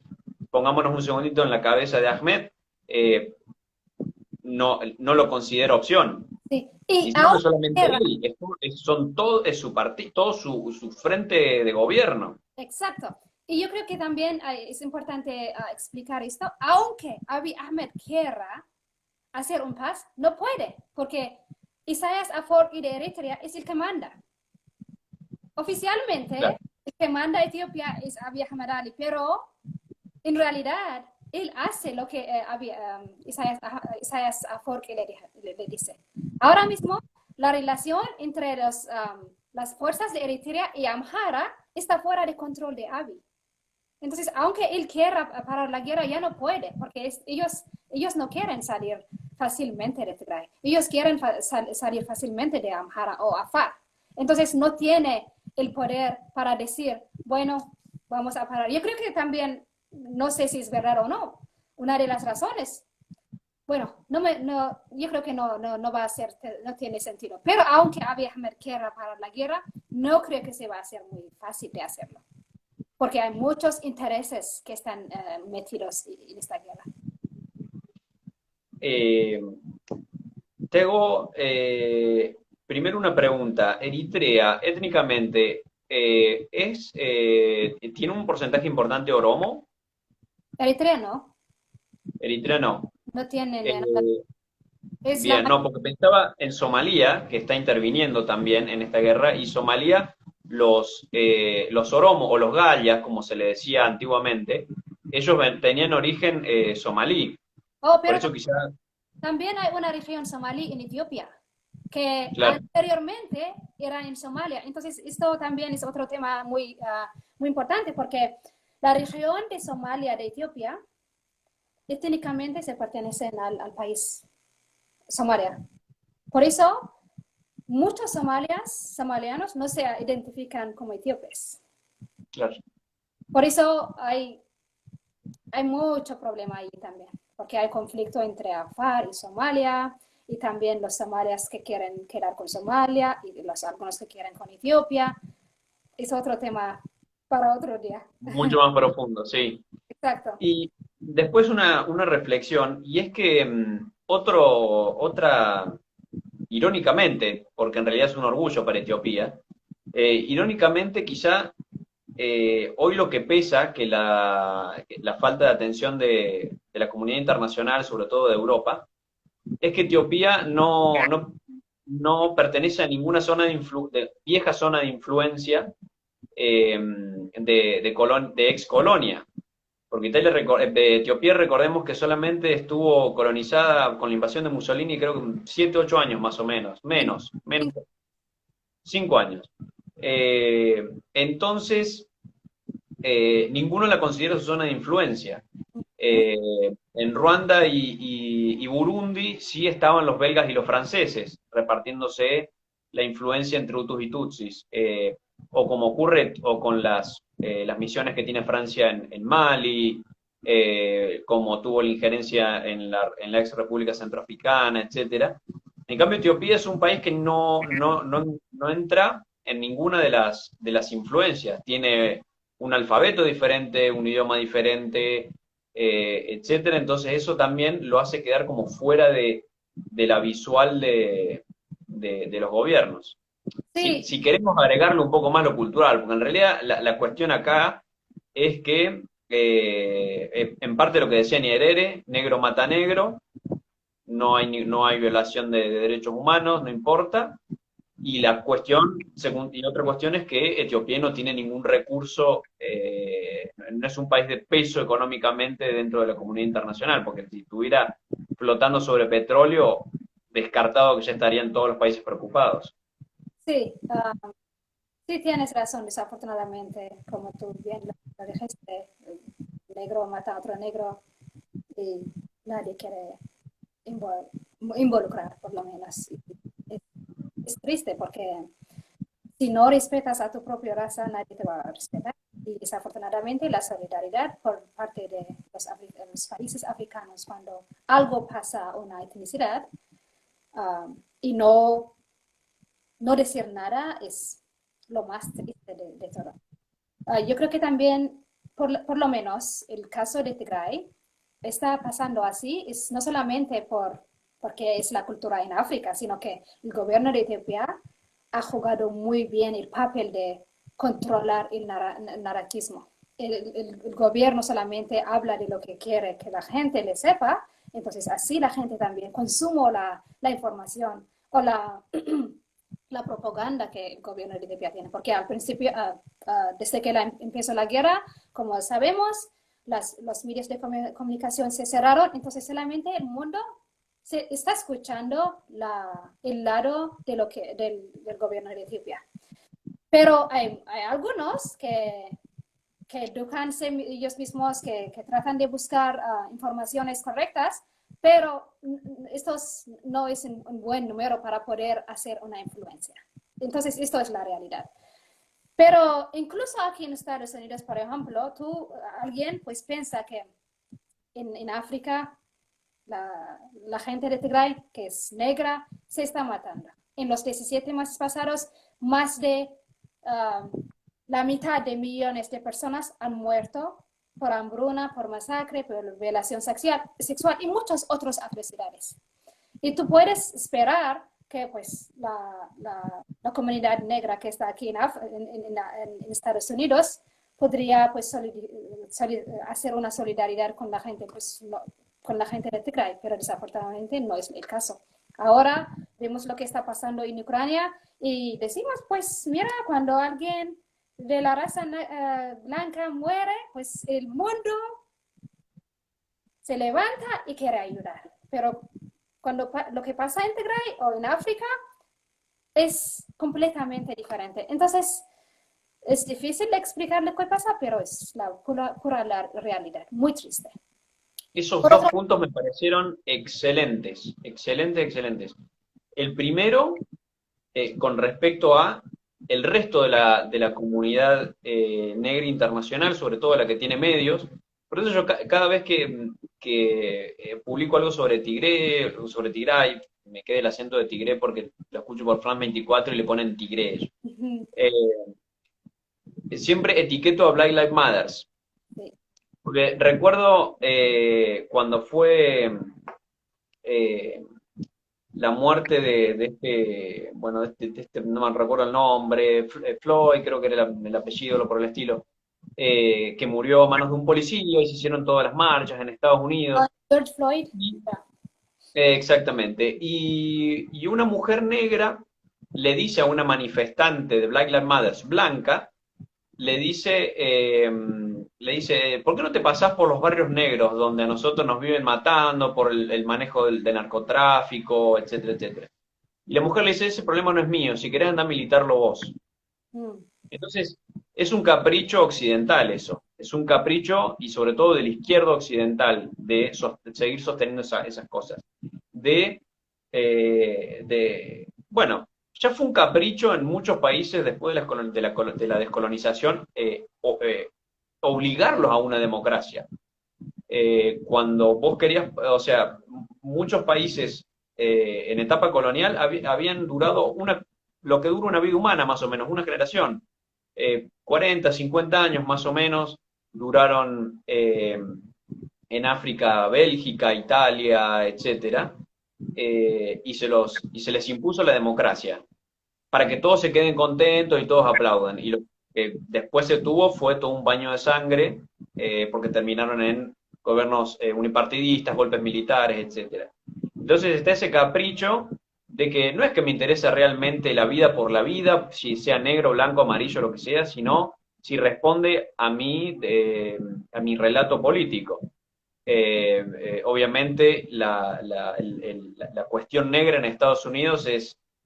pongámonos un segundito en la cabeza de Ahmed, eh, no lo considero opción. Sí. Y Y no aún es solamente guerra, él, son todo, es su partido, todo su frente de gobierno. exacto. Y yo creo que también es importante explicar esto, aunque Abiy Ahmed quiera hacer un paz, no puede, porque Isaias Afwerki de Eritrea es el que manda. Oficialmente, Claro. el que manda a Etiopía es Abiy Ahmed Ali, pero en realidad él hace lo que Isaias Afwerki le dice. Ahora mismo, la relación entre las fuerzas de Eritrea y Amhara está fuera de control de Abiy. Entonces, aunque él quiera parar la guerra, ya no puede, porque ellos no quieren salir fácilmente de Tigray. Ellos quieren salir fácilmente de Amhara o Afar. Entonces, no tiene el poder para decir, bueno, vamos a parar. Yo creo que también, no sé si es verdad o no, una de las razones, bueno, yo creo que no va a ser, no tiene sentido. Pero aunque Abiy Ahmed quiera parar la guerra, no creo que se va a hacer muy fácil de hacerlo porque hay muchos intereses que están metidos en esta guerra. Eh, Te hago primero una pregunta. Eritrea, étnicamente, ¿tiene un porcentaje importante oromo? Eritrea no, Eritrea no. no tiene Eh, nada. Es la Bien, no, porque pensaba en Somalia, que está interviniendo también en esta guerra, y Somalia, los oromo o los gayas, como se le decía antiguamente, ellos tenían origen somalí. oh, Por pero eso quizá, también hay una región somalí en Etiopía que claro, anteriormente era en Somalia. Entonces, esto también es otro tema muy importante porque la región de Somalia de Etiopía étnicamente se pertenecen al país Somalia. Por eso, muchos somalianos no se identifican como etíopes. claro. Por eso hay mucho problema ahí también, porque hay conflicto entre Afar y Somalia, y también los somalias que quieren quedar con Somalia, y algunos que quieren con Etiopía. Es otro tema para otro día. Mucho más profundo, sí. Exacto. Y después una reflexión, y es que irónicamente, porque en realidad es un orgullo para Etiopía, irónicamente quizá hoy lo que pesa, que la falta de atención de la comunidad internacional, sobre todo de Europa, es que Etiopía no pertenece a ninguna zona de vieja zona de influencia de ex colonia. Porque Etiopía, recordemos que solamente estuvo colonizada con la invasión de Mussolini, creo que 7, 8 años más o menos, menos 5 años. Entonces, ninguno la considera su zona de influencia. En Ruanda y Burundi sí estaban los belgas y los franceses, repartiéndose la influencia entre Hutus y Tutsis. O como ocurre o con las misiones que tiene Francia en Mali, como tuvo la injerencia en la ex República Centroafricana, etcétera. En cambio, Etiopía es un país que no entra en ninguna de las influencias. Tiene un alfabeto diferente, un idioma diferente, etcétera. Entonces eso también lo hace quedar como fuera de la visual de los gobiernos. Si, Sí, si queremos agregarle un poco más lo cultural, porque en realidad la cuestión acá es que, en parte lo que decía Nyerere, negro mata negro, no hay violación de derechos humanos, no importa. Y la cuestión, y otra cuestión es que Etiopía no tiene ningún recurso, no es un país de peso económicamente dentro de la comunidad internacional, porque si estuviera flotando sobre petróleo, descartado que ya estarían todos los países preocupados. Sí, sí tienes razón, desafortunadamente, como tú bien lo dijiste, el negro mata a otro negro y nadie quiere invol- involucrar, por lo menos. Es, es triste porque si no respetas a tu propia raza, nadie te va a respetar. Y desafortunadamente la solidaridad por parte de los países africanos cuando algo pasa a una etnicidad y no decir nada es lo más triste de todo. Yo creo que también, por lo menos, el caso de Tigray está pasando así, es no solamente porque es la cultura en África, sino que el gobierno de Etiopía ha jugado muy bien el papel de controlar el narratismo. El gobierno solamente habla de lo que quiere que la gente le sepa, entonces así la gente también consume la información o la propaganda que el gobierno de Etiopía tiene, porque al principio, desde que empezó la guerra, como sabemos, los medios de comunicación se cerraron, entonces solamente el mundo se está escuchando el lado del gobierno de Etiopía. Pero hay algunos que educanse ellos mismos, que tratan de buscar informaciones correctas, pero estos no es un buen número para poder hacer una influencia. Entonces, esto es la realidad. Pero incluso aquí en Estados Unidos, por ejemplo, alguien pues piensa que en África la gente de Tigray, que es negra, se está matando. En los 17 meses pasados, más de la mitad de millones de personas han muerto por hambruna, por masacre, por violación sexual y muchas otras atrocidades. Y tú puedes esperar que pues la comunidad negra que está aquí en Estados Unidos podría pues hacer una solidaridad con la gente, pues, con la gente de Tigray, pero desafortunadamente no es el caso. Ahora vemos lo que está pasando en Ucrania y decimos, pues mira, cuando alguien de la raza blanca muere, pues el mundo se levanta y quiere ayudar. Pero cuando lo que pasa en Tigray o en África es completamente diferente. Entonces, es difícil explicar lo que pasa, pero es la pura la realidad. Muy triste. Esos Por dos otro, puntos me parecieron excelentes, excelentes, excelentes. El primero, con respecto a el resto de la comunidad negra internacional, sobre todo la que tiene medios. Por eso yo cada vez que publico algo sobre Tigray, me queda el acento de Tigré porque lo escucho por Fran 24 y le ponen Tigré ellos. Eh, Siempre etiqueto a Black Lives Matters. sí. Porque recuerdo cuando fue eh, la muerte de este, bueno, no me recuerdo el nombre, Floyd, creo que era el apellido, lo por el estilo, que murió a manos de un policía y se hicieron todas las marchas en Estados Unidos. George Floyd. Y, exactamente. Y una mujer negra le dice a una manifestante de Black Lives Matter blanca, le dice, ¿por qué no te pasás por los barrios negros donde a nosotros nos viven matando por el manejo del narcotráfico, etcétera, etcétera? Y la mujer le dice, ese problema no es mío, si querés andar a militarlo vos. Mm. Entonces, es un capricho occidental eso, es un capricho y sobre todo de la izquierda occidental de seguir sosteniendo esas cosas. Bueno, ya fue un capricho en muchos países después de la descolonización obligarlos a una democracia. Cuando vos querías, o sea, muchos países en etapa colonial habían durado lo que dura una vida humana, más o menos, una generación. 40, 50 años más o menos duraron en África, Bélgica, Italia, etcétera, y se les impuso la democracia para que todos se queden contentos y todos aplaudan. Y lo que que después se tuvo fue todo un baño de sangre, porque terminaron en gobiernos unipartidistas, golpes militares, etcétera. Entonces está ese capricho de que no es que me interese realmente la vida por la vida, si sea negro, blanco, amarillo, lo que sea, sino si responde a mi relato político. Obviamente la cuestión negra en Estados Unidos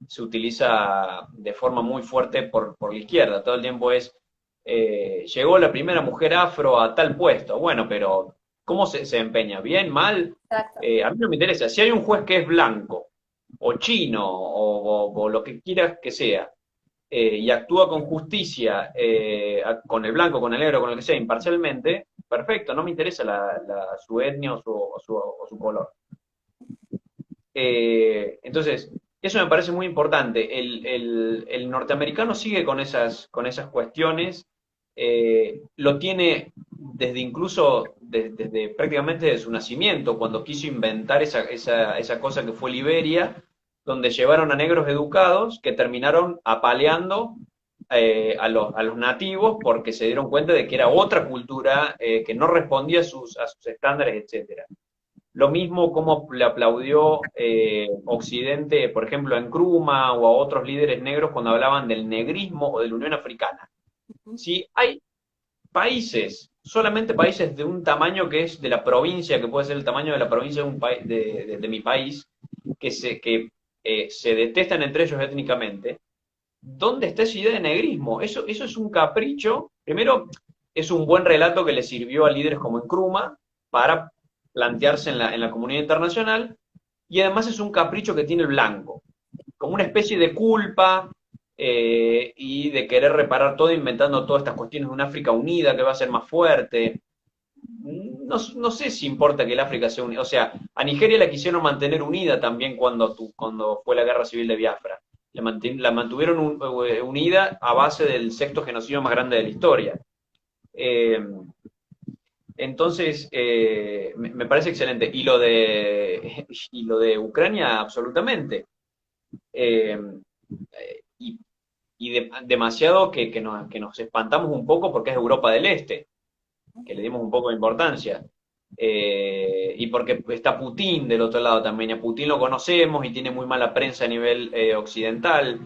se utiliza de forma muy fuerte por la izquierda. Todo el tiempo llegó la primera mujer afro a tal puesto. Bueno, pero ¿cómo se empeña? ¿Bien? ¿Mal? Exacto. A mí no me interesa. Si hay un juez que es blanco, o chino, o lo que quieras que sea, y actúa con justicia, con el blanco, con el negro, con el que sea, imparcialmente, perfecto, no me interesa su etnia o su color. Entonces, eso me parece muy importante. El norteamericano sigue con esas cuestiones, lo tiene desde incluso desde prácticamente desde su nacimiento, cuando quiso inventar esa cosa que fue Liberia, donde llevaron a negros educados que terminaron apaleando a los nativos porque se dieron cuenta de que era otra cultura, que no respondía a sus estándares, etcétera. Lo mismo como le aplaudió Occidente, por ejemplo, a Nkrumah o a otros líderes negros cuando hablaban del negrismo o de la Unión Africana. Si hay países, solamente países de un tamaño que es de la provincia, que puede ser el tamaño de la provincia de mi país, que se detestan entre ellos étnicamente, ¿dónde está esa idea de negrismo? Eso es un capricho. Primero, es un buen relato que le sirvió a líderes como Nkrumah para plantearse en la comunidad internacional, y además es un capricho que tiene el blanco, como una especie de culpa, y de querer reparar todo inventando todas estas cuestiones de una África unida que va a ser más fuerte. No sé si importa que el África sea unida. O sea, a Nigeria la quisieron mantener unida también cuando fue la guerra civil de Biafra. La mantuvieron unida a base del sexto genocidio más grande de la historia. Eh, entonces, me parece excelente. Y lo de Ucrania, absolutamente. Eh, y demasiado que nos espantamos un poco porque es Europa del Este, que le dimos un poco de importancia. Y porque está Putin del otro lado también. Y a Putin lo conocemos y tiene muy mala prensa a nivel occidental.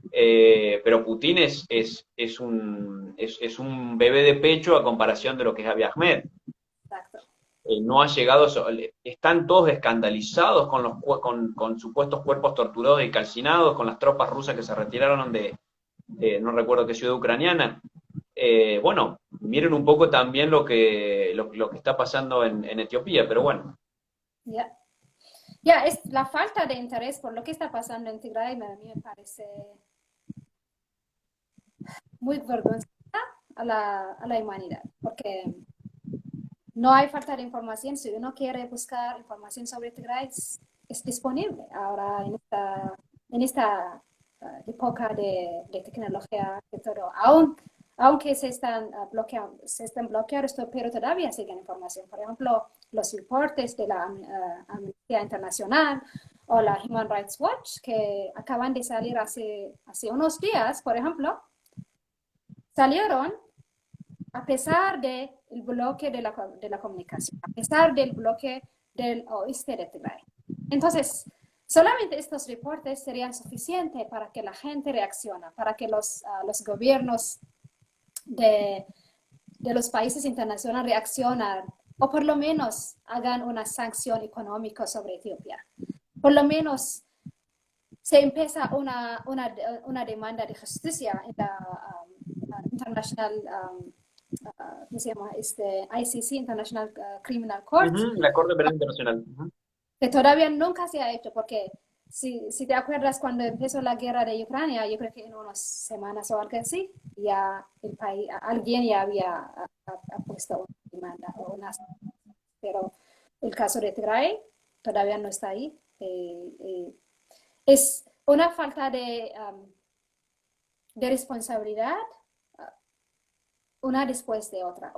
Pero Putin es un bebé de pecho a comparación de lo que es Abiy Ahmed. Exacto. No ha llegado, están todos escandalizados con supuestos cuerpos torturados y calcinados, con las tropas rusas que se retiraron no recuerdo qué ciudad ucraniana. Bueno, miren un poco también lo que está pasando en Etiopía, pero bueno. Ya, ya, es la falta de interés por lo que está pasando en Tigray, a mí me parece muy vergonzosa a la humanidad, porque no hay falta de información. Si uno quiere buscar información sobre Tigray, es disponible ahora en esta época de tecnología, de todo. Aunque se están bloqueados, pero todavía siguen información. Por ejemplo, los reportes de la Amnistía Internacional o la Human Rights Watch, que acaban de salir hace unos días, por ejemplo, salieron a pesar del bloque de la comunicación, a pesar del bloque del oeste de Tigray. Entonces, solamente estos reportes serían suficientes para que la gente reaccione, para que los gobiernos de los países internacionales reaccionen, o por lo menos hagan una sanción económica sobre Etiopía. Por lo menos se empieza una demanda de justicia en la internacional, ¿cómo se llama? ICC, International Criminal Court, La Corte Penal Internacional. que todavía nunca se ha hecho, porque si te acuerdas cuando empezó la guerra de Ucrania, yo creo que en unas semanas o algo así, ya el país, alguien ya había puesto una demanda, pero el caso de Tigray todavía no está ahí. Es una falta de responsabilidad, una después de otra,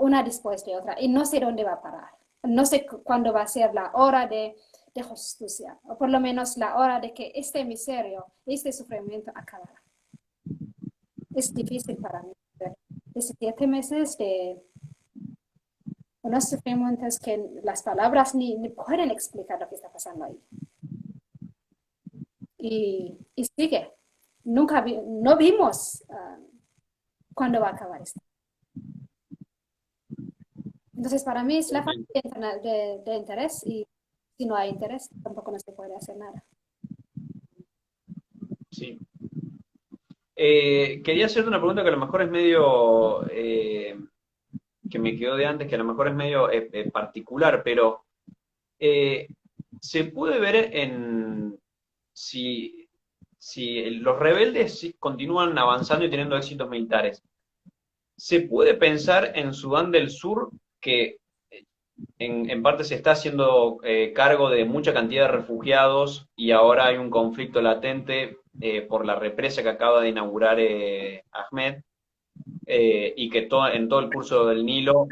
y no sé dónde va a parar. No sé cuándo va a ser la hora de justicia, o por lo menos la hora de que este miserio, este sufrimiento acabará. Es difícil para mí. 17 meses de unos sufrimientos que las palabras ni pueden explicar lo que está pasando ahí. Y sigue. No vimos cuándo va a acabar esto. Entonces, para mí es la falta de interés, y si no hay interés, tampoco no se puede hacer nada. Sí. Quería hacerte una pregunta que a lo mejor es medio, que me quedó de antes, que a lo mejor es medio particular, pero se puede ver en si los rebeldes continúan avanzando y teniendo éxitos militares. ¿Se puede pensar en Sudán del Sur que en parte se está haciendo cargo de mucha cantidad de refugiados y ahora hay un conflicto latente por la represa que acaba de inaugurar Ahmed, y que en todo el curso del Nilo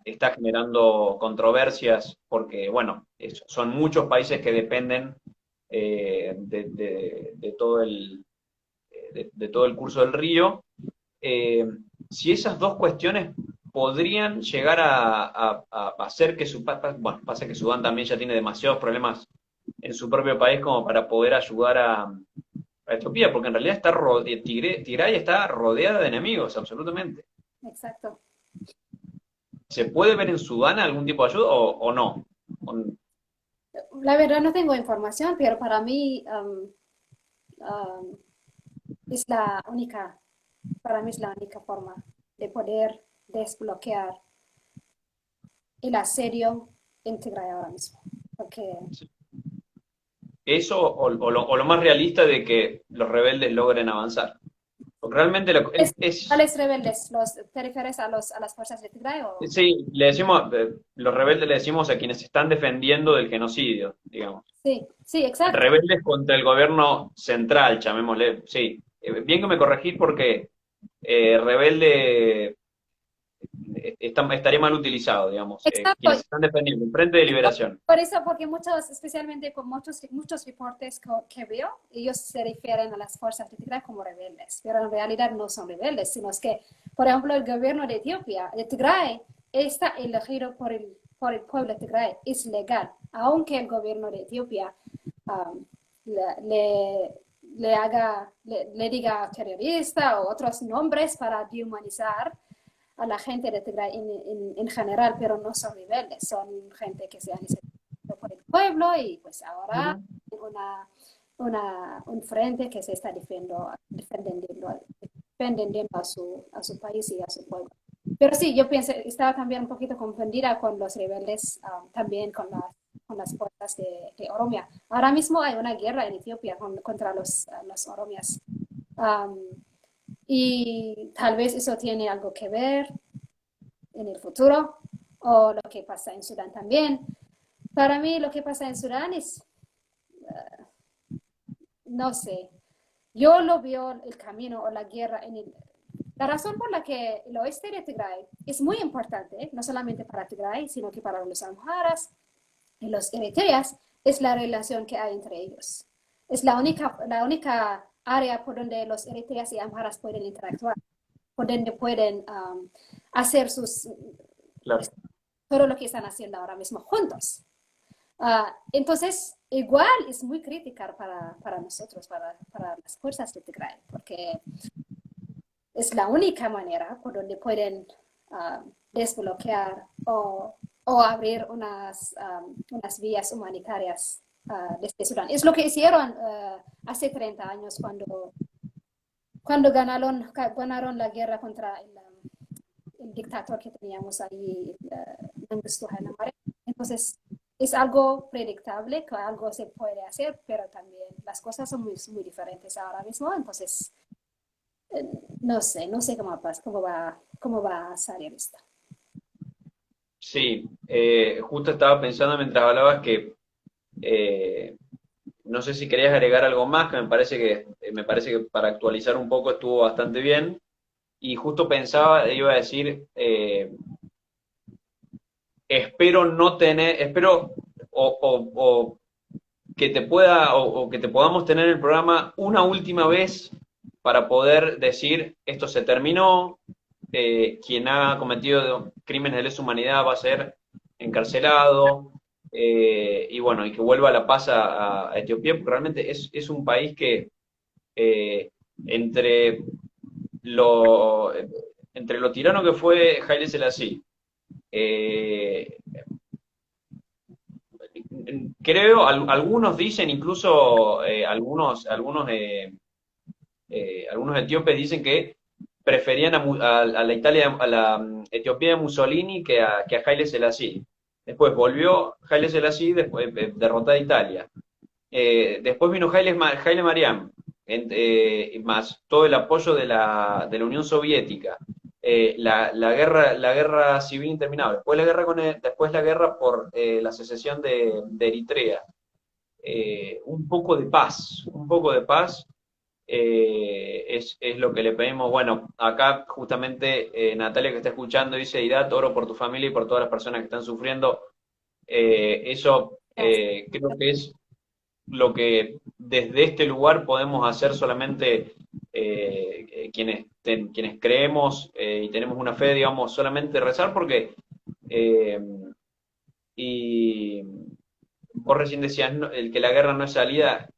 está generando controversias porque, bueno, son muchos países que dependen de todo el curso del río. eh, si esas dos cuestiones podrían llegar a hacer que bueno, pasa que Sudán también ya tiene demasiados problemas en su propio país como para poder ayudar a Etiopía, porque en realidad Tigray está rodeada de enemigos, absolutamente. Exacto. ¿Se puede ver en Sudán algún tipo de ayuda o no? La verdad no tengo información, pero para mí es para mí es la única forma de poder desbloquear el asedio en Tigray ahora mismo. Porque Eso o lo más realista de que los rebeldes logren avanzar. Porque realmente ¿cuáles rebeldes? ¿Te refieres a las fuerzas de Tigray? sí, le decimos, los rebeldes le decimos a quienes se están defendiendo del genocidio, digamos. Sí, sí, exacto. Rebeldes contra el gobierno central, llamémosle, sí. Bien que me corregís porque rebelde estaría mal utilizado, digamos. Exacto. Quienes se están defendiendo, el Frente de Liberación. Por eso, porque muchos, especialmente con muchos reportes que veo, ellos se refieren a las fuerzas de Tigray como rebeldes, pero en realidad no son rebeldes, sino es que, por ejemplo, el gobierno de Etiopía, de Tigray, está elegido por el pueblo de Tigray, es legal, aunque el gobierno de Etiopía le diga terrorista o otros nombres para dehumanizar a la gente de Tigray en general, pero no son rebeldes, son gente que se han ido por el pueblo y pues ahora un frente que se está defendiendo a su país y a su pueblo. Pero sí, yo pensé, estaba también un poquito confundida con los rebeldes, también con las fuerzas de Oromia. Ahora mismo hay una guerra en Etiopía contra los oromias. Y tal vez eso tiene algo que ver en el futuro, o lo que pasa en Sudán también. Para mí lo que pasa en Sudán es, no sé, yo lo veo el camino o la guerra la razón por la que el oeste de Tigray es muy importante, no solamente para Tigray, sino que para los amharas y los eritreas, es la relación que hay entre ellos. Es la única área por donde los eritreas y amharas pueden interactuar, por donde pueden hacer Claro. todo lo que están haciendo ahora mismo juntos. Entonces, igual es muy crítica para nosotros, para las fuerzas de Tigray, porque es la única manera por donde pueden desbloquear o abrir unas vías humanitarias desde Sudán. Es lo que hicieron hace 30 años cuando ganaron la guerra contra el dictador que teníamos ahí, Mengistu Haile Mariam. Entonces, es algo predictable, que algo se puede hacer, pero también las cosas son muy, muy diferentes ahora mismo. Entonces, no sé cómo va a salir esto. Sí, justo estaba pensando mientras hablabas que no sé si querías agregar algo más, que me parece que para actualizar un poco estuvo bastante bien. Y justo pensaba, iba a decir, espero o que que te podamos tener el programa una última vez para poder decir esto se terminó, quien ha cometido crímenes de lesa humanidad va a ser encarcelado, y bueno, y que vuelva la paz a Etiopía, porque realmente es un país que eh, entre lo, entre lo tirano que fue Haile Selassie, eh, creo, algunos dicen, incluso algunos etíopes dicen que preferían a la Italia, a la Etiopía de Mussolini que a Haile Selassie. Después volvió Haile Selassie, después derrotada a Italia. Después vino Haile Mariam, más todo el apoyo de la Unión Soviética. La guerra civil interminable. Después la guerra por la secesión de Eritrea. Un poco de paz es lo que le pedimos. Bueno, acá justamente Natalia que está escuchando dice, Idat, oro por tu familia y por todas las personas que están sufriendo. Eso creo que es lo que desde este lugar podemos hacer solamente quienes creemos y tenemos una fe, digamos, solamente rezar porque, eh, y vos recién decías el que la guerra no es salida,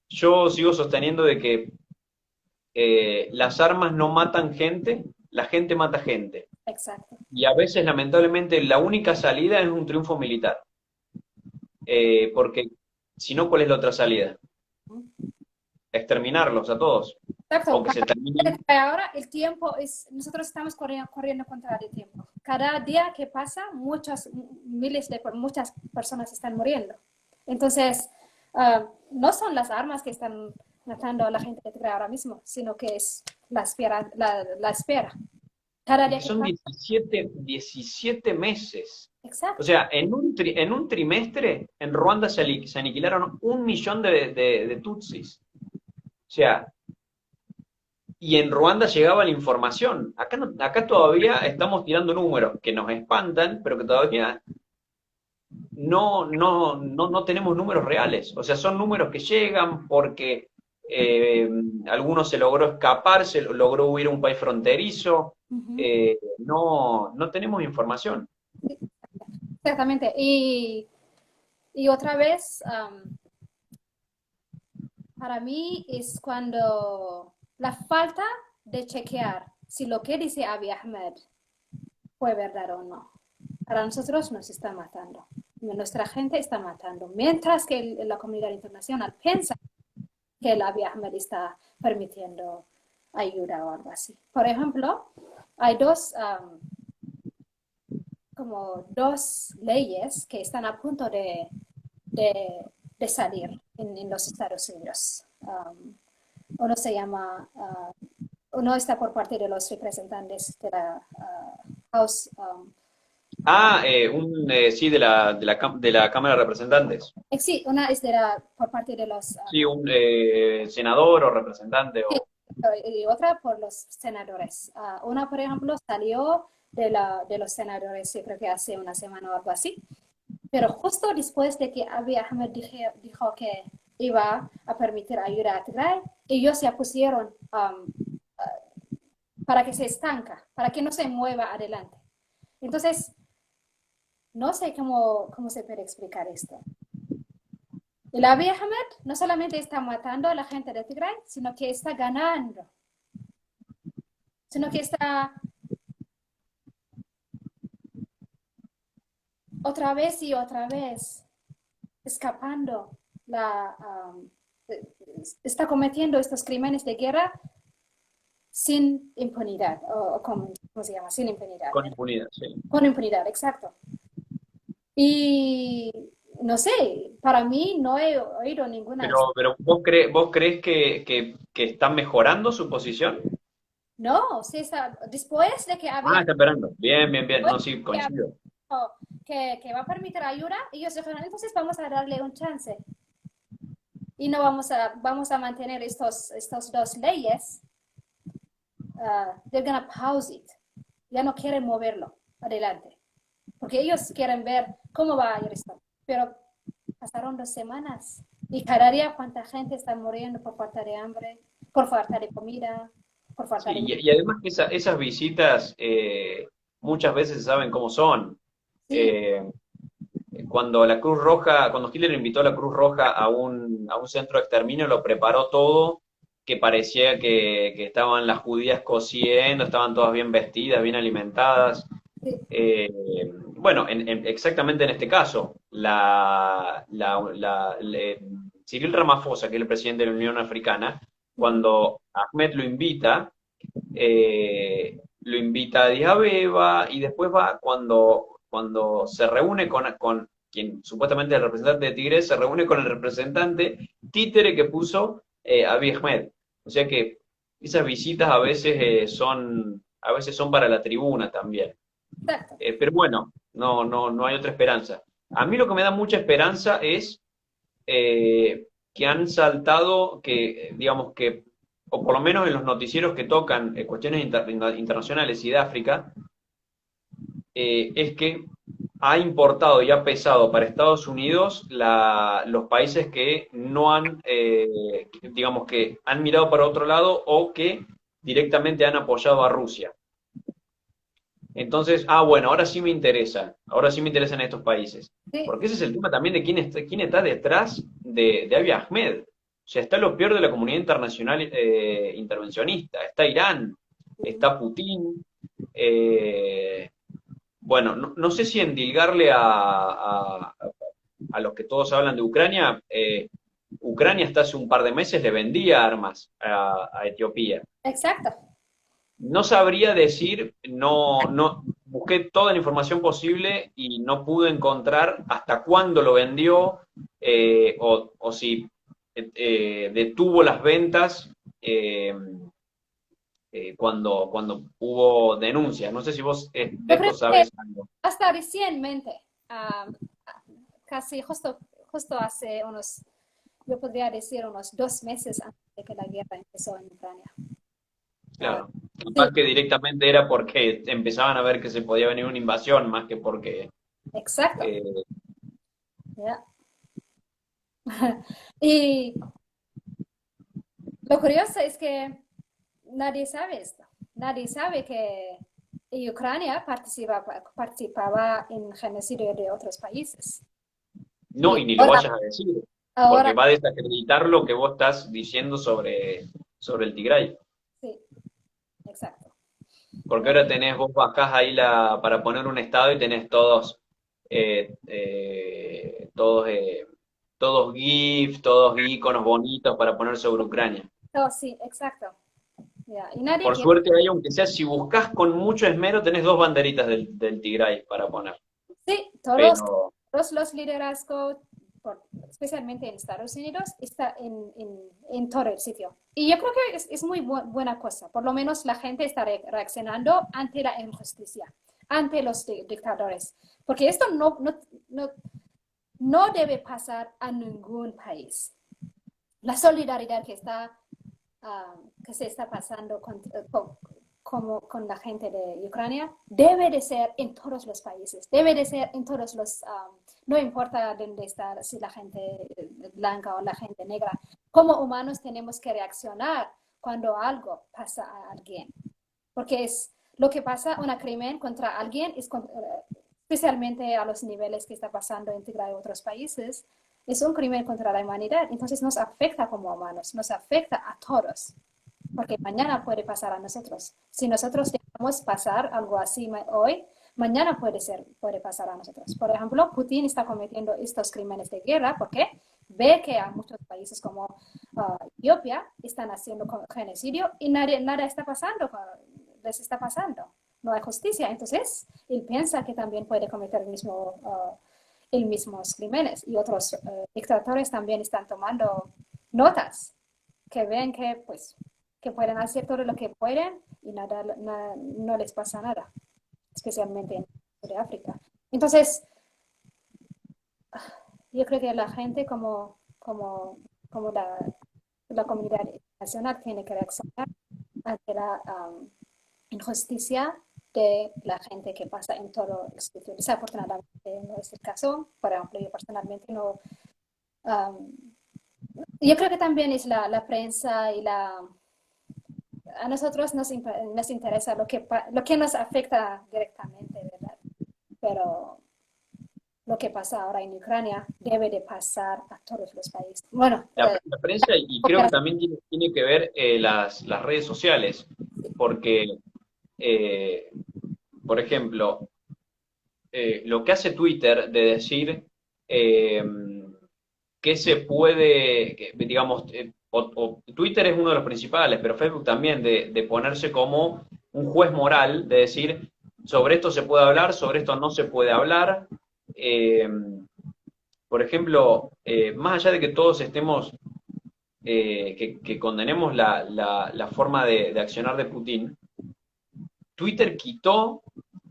yo sigo sosteniendo de que las armas no matan gente, la gente mata gente. Exacto. Y a veces, lamentablemente, la única salida es un triunfo militar. Porque si no, ¿cuál es la otra salida? Exterminarlos a todos. O Exacto. que se terminen. Ahora el tiempo es, nosotros estamos corriendo contra el tiempo. Cada día que pasa, muchas personas están muriendo. Entonces, no son las armas que están matando a la gente de Tigray ahora mismo, sino que es la espera. La espera. Cada día que Son pasa. 17 meses. O Exacto. sea, en un trimestre en Ruanda se aniquilaron 1 millón de Tutsis. O sea, y en Ruanda llegaba la información. Acá, acá todavía estamos tirando números que nos espantan, pero que todavía no tenemos números reales. O sea, son números que llegan porque alguno se logró escapar, se logró huir a un país fronterizo. Ujú. No tenemos información. Exactamente. Y otra vez, para mí es cuando la falta de chequear si lo que dice Abiy Ahmed fue verdad o no. Para nosotros nos está matando. Nuestra gente está matando. Mientras que la comunidad internacional piensa que el Abiy Ahmed está permitiendo ayuda o algo así. Por ejemplo, hay como dos leyes que están a punto de salir en los Estados Unidos. Uno se llama, uno está por parte de los representantes de la House. Sí, de la Cámara de Representantes. Sí, una es por parte de los, Sí, un senador o representante o... y otra por los senadores. Una, por ejemplo, salió de los senadores, yo creo que hace una semana o algo así, pero justo después de que Abiy Ahmed dijo que iba a permitir ayuda a Tigray, ellos se pusieron para que se estanca, para que no se mueva adelante. Entonces, no sé cómo se puede explicar esto. El Abiy Ahmed no solamente está matando a la gente de Tigray, sino que está ganando, sino que está otra vez y otra vez escapando, está cometiendo estos crímenes de guerra sin impunidad, o ¿cómo se llama? Sin impunidad. Con impunidad, sí. Con impunidad, exacto. Y no sé, para mí no he oído ninguna. Pero ¿vos crees que está mejorando su posición? No, sí está, después de que Ah, había, está esperando. Bien, bien, bien. después No, sí, de que, coincido. que va a permitir ayuda, ellos dijeron, entonces vamos a darle un chance. Y no vamos a mantener estos dos leyes. They're gonna pause it. Ya no quieren moverlo adelante. Porque ellos quieren ver cómo va a ir esto. Pero pasaron 2 semanas y cada día cuánta gente está muriendo por falta de hambre, por falta de comida. por falta Sí, de... y además que esas visitas muchas veces saben cómo son. Sí, Eh, Cuando la Cruz Roja, cuando Hitler invitó a la Cruz Roja a un centro de exterminio, lo preparó todo, que parecía que estaban las judías cosiendo, estaban todas bien vestidas, bien alimentadas. sí, Eh, bueno, exactamente en este caso, Cyril Ramaphosa, que es el presidente de la Unión Africana, ujú, cuando Ahmed lo invita a Addis Abeba y después va cuando se reúne con quien supuestamente es el representante de Tigre, se reúne con el representante títere que puso Abiy Ahmed. O sea que esas visitas a veces son para la tribuna también. exacto. Pero bueno, no hay otra esperanza. A mí lo que me da mucha esperanza es que han saltado, digamos que, o por lo menos en los noticieros que tocan cuestiones internacionales y de África, es que ha importado y ha pesado para Estados Unidos los países que no han, digamos que han mirado para otro lado o que directamente han apoyado a Rusia. Entonces, bueno, ahora sí me interesan estos países. Sí, Porque ese es el tema también de quién está detrás de Abiy Ahmed. O sea, está lo peor de la comunidad internacional intervencionista. Está Irán, sí. está Putin. eh, bueno, no sé si endilgarle a los que todos hablan de Ucrania. Ucrania hasta hace un par de meses le vendía armas a Etiopía. Exacto. No sabría decir, busqué toda la información posible y no pude encontrar hasta cuándo lo vendió o si detuvo las ventas cuando hubo denuncias. No sé si vos de Yo esto creo que sabes algo. hasta recientemente, casi justo hace unos, yo podría decir unos 2 meses antes de que la guerra empezó en Ucrania. Ah, Claro, capaz sí, que directamente era porque empezaban a ver que se podía venir una invasión más que porque... exacto. eh, Ya. Y lo curioso es que nadie sabe esto. Nadie sabe que Ucrania participaba en genocidio de otros países. no, Y y ni lo ahora, vayas a decir, porque ahora va a desacreditar lo que vos estás diciendo sobre el Tigray. sí, exacto. Porque Ya. ahora vos bajás ahí para poner un estado y tenés eh, eh, todos, eh, todos GIFs, todos iconos bonitos para poner sobre Ucrania. Oh, sí, exacto. Ya. Y nadie Por quiere. suerte ahí, aunque sea, si buscas con mucho esmero, tenés dos banderitas del Tigray para poner. Sí, Pero, todos los liderazgos, especialmente en Estados Unidos, está en todo el sitio. Y yo creo que es muy buena cosa. Por lo menos la gente está reaccionando ante la injusticia, ante los dictadores. Porque esto no debe pasar a ningún país. La solidaridad que se está pasando con la gente de Ucrania debe de ser en todos los países, debe de ser en todos no importa dónde está, si la gente blanca o la gente negra, como humanos tenemos que reaccionar cuando algo pasa a alguien, porque es lo que pasa, un crimen contra alguien, especialmente a los niveles que está pasando en Tigray y otros países, es un crimen contra la humanidad, entonces nos afecta como humanos, nos afecta a todos porque mañana puede pasar a nosotros. Si nosotros dejamos pasar algo así hoy, mañana puede pasar a nosotros. Por ejemplo, Putin está cometiendo estos crímenes de guerra porque ve que a muchos países como Etiopía están haciendo genocidio y nada está pasando, les está pasando. No hay justicia. Entonces, él piensa que también puede cometer el mismos crímenes y otros dictadores también están tomando notas que ven que pues que pueden hacer todo lo que pueden y no les pasa nada, especialmente en África. Entonces, yo creo que la gente como la comunidad internacional tiene que reaccionar ante la injusticia de la gente que pasa en todo el sitio. Desafortunadamente no es el caso. Por ejemplo, yo personalmente no... Um, yo creo que también es la prensa y a nosotros nos interesa lo que nos afecta directamente, ¿verdad? Pero lo que pasa ahora en Ucrania debe de pasar a todos los países. Bueno, La prensa, y creo que también tiene que ver las redes sociales, porque, eh, por ejemplo, lo que hace Twitter de decir eh, que se puede, digamos, Twitter es uno de los principales, pero Facebook también, de ponerse como un juez moral, de decir, sobre esto se puede hablar, sobre esto no se puede hablar. Eh, por ejemplo, más allá de que todos estemos, que condenemos la forma de accionar de Putin, Twitter quitó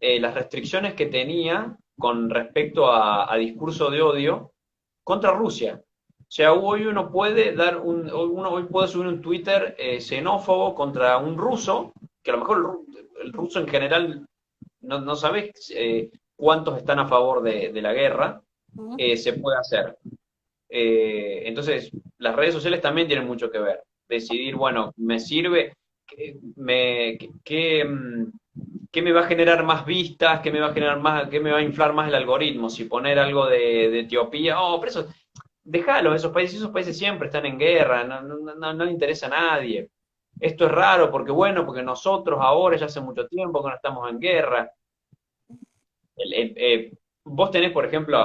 las restricciones que tenía con respecto a discurso de odio contra Rusia. O sea, hoy uno puede uno hoy puede subir un Twitter xenófobo contra un ruso, que a lo mejor el ruso en general no sabes cuántos están a favor de la guerra, se puede hacer. Entonces, las redes sociales también tienen mucho que ver. Decidir, bueno, me sirve, qué me va a generar más vistas, qué me va a generar más, qué me va a inflar más el algoritmo. Si poner algo de Etiopía, oh, pero eso, déjalo, esos países siempre están en guerra, no le interesa a nadie. Esto es raro porque, bueno, porque nosotros ahora ya hace mucho tiempo que no estamos en guerra. Vos tenés, por ejemplo,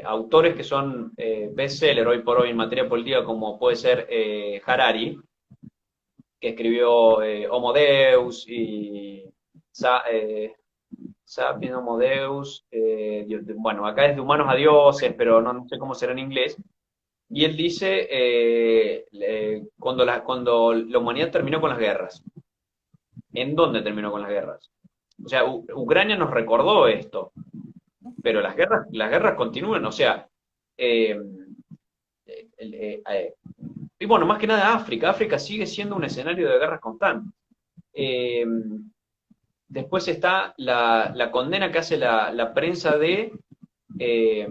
autores que son bestseller hoy por hoy en materia política, como puede ser Harari, que escribió Homo Deus y Sapiens Homo Deus, bueno, acá es de humanos a dioses, pero no sé cómo será en inglés. Y él dice, cuando la humanidad terminó con las guerras, ¿en dónde terminó con las guerras? O sea, Ucrania nos recordó esto, pero las guerras continúan, o sea, eh, y bueno, más que nada África sigue siendo un escenario de guerras constantes. Eh, Después está la condena que hace la prensa de, eh,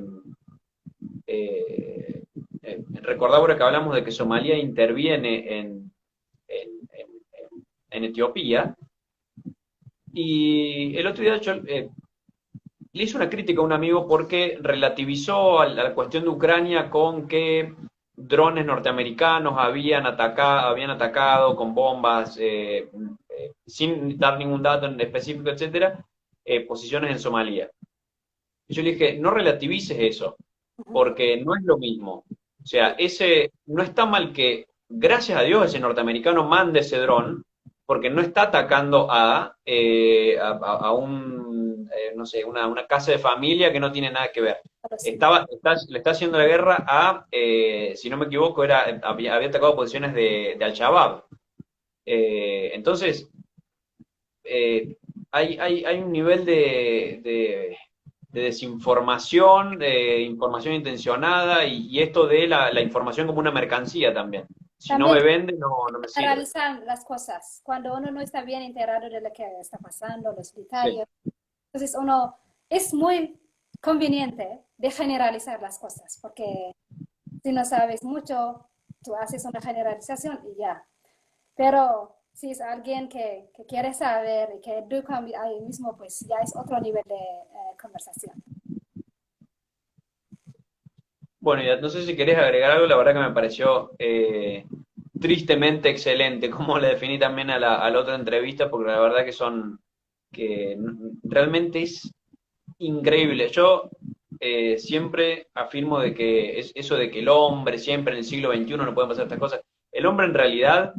eh, recordá ahora que hablamos de que Somalia interviene en Etiopía, y el otro día yo, le hice una crítica a un amigo porque relativizó a la cuestión de Ucrania con que drones norteamericanos habían atacado con bombas, sin dar ningún dato en específico, etcétera, posiciones en Somalia. Y yo le dije, no relativices eso, porque no es lo mismo. O sea, no está mal que, gracias a Dios, ese norteamericano mande ese dron, porque no está atacando a un, no sé, una casa de familia que no tiene nada que ver. Le está haciendo la guerra si no me equivoco, había atacado posiciones de Al-Shabaab. Entonces, hay un nivel de desinformación, de información intencionada y esto de la información como una mercancía también. Si no me también vende, no me sirve. analizar las cosas. Cuando uno no está bien enterado de lo que está pasando, los Sí, detalles, entonces uno es muy conveniente de generalizar las cosas, porque si no sabes mucho, tú haces una generalización y ya. Pero si es alguien que quiere saber y que educa ahí mismo, pues ya es otro nivel de conversación. bueno, y no sé si querés agregar algo, la verdad que me pareció tristemente excelente, como le definí también a la otra entrevista, porque la verdad que realmente es increíble. Yo siempre afirmo de que es eso de que el hombre siempre en el siglo XXI no puede pasar estas cosas. El hombre en realidad,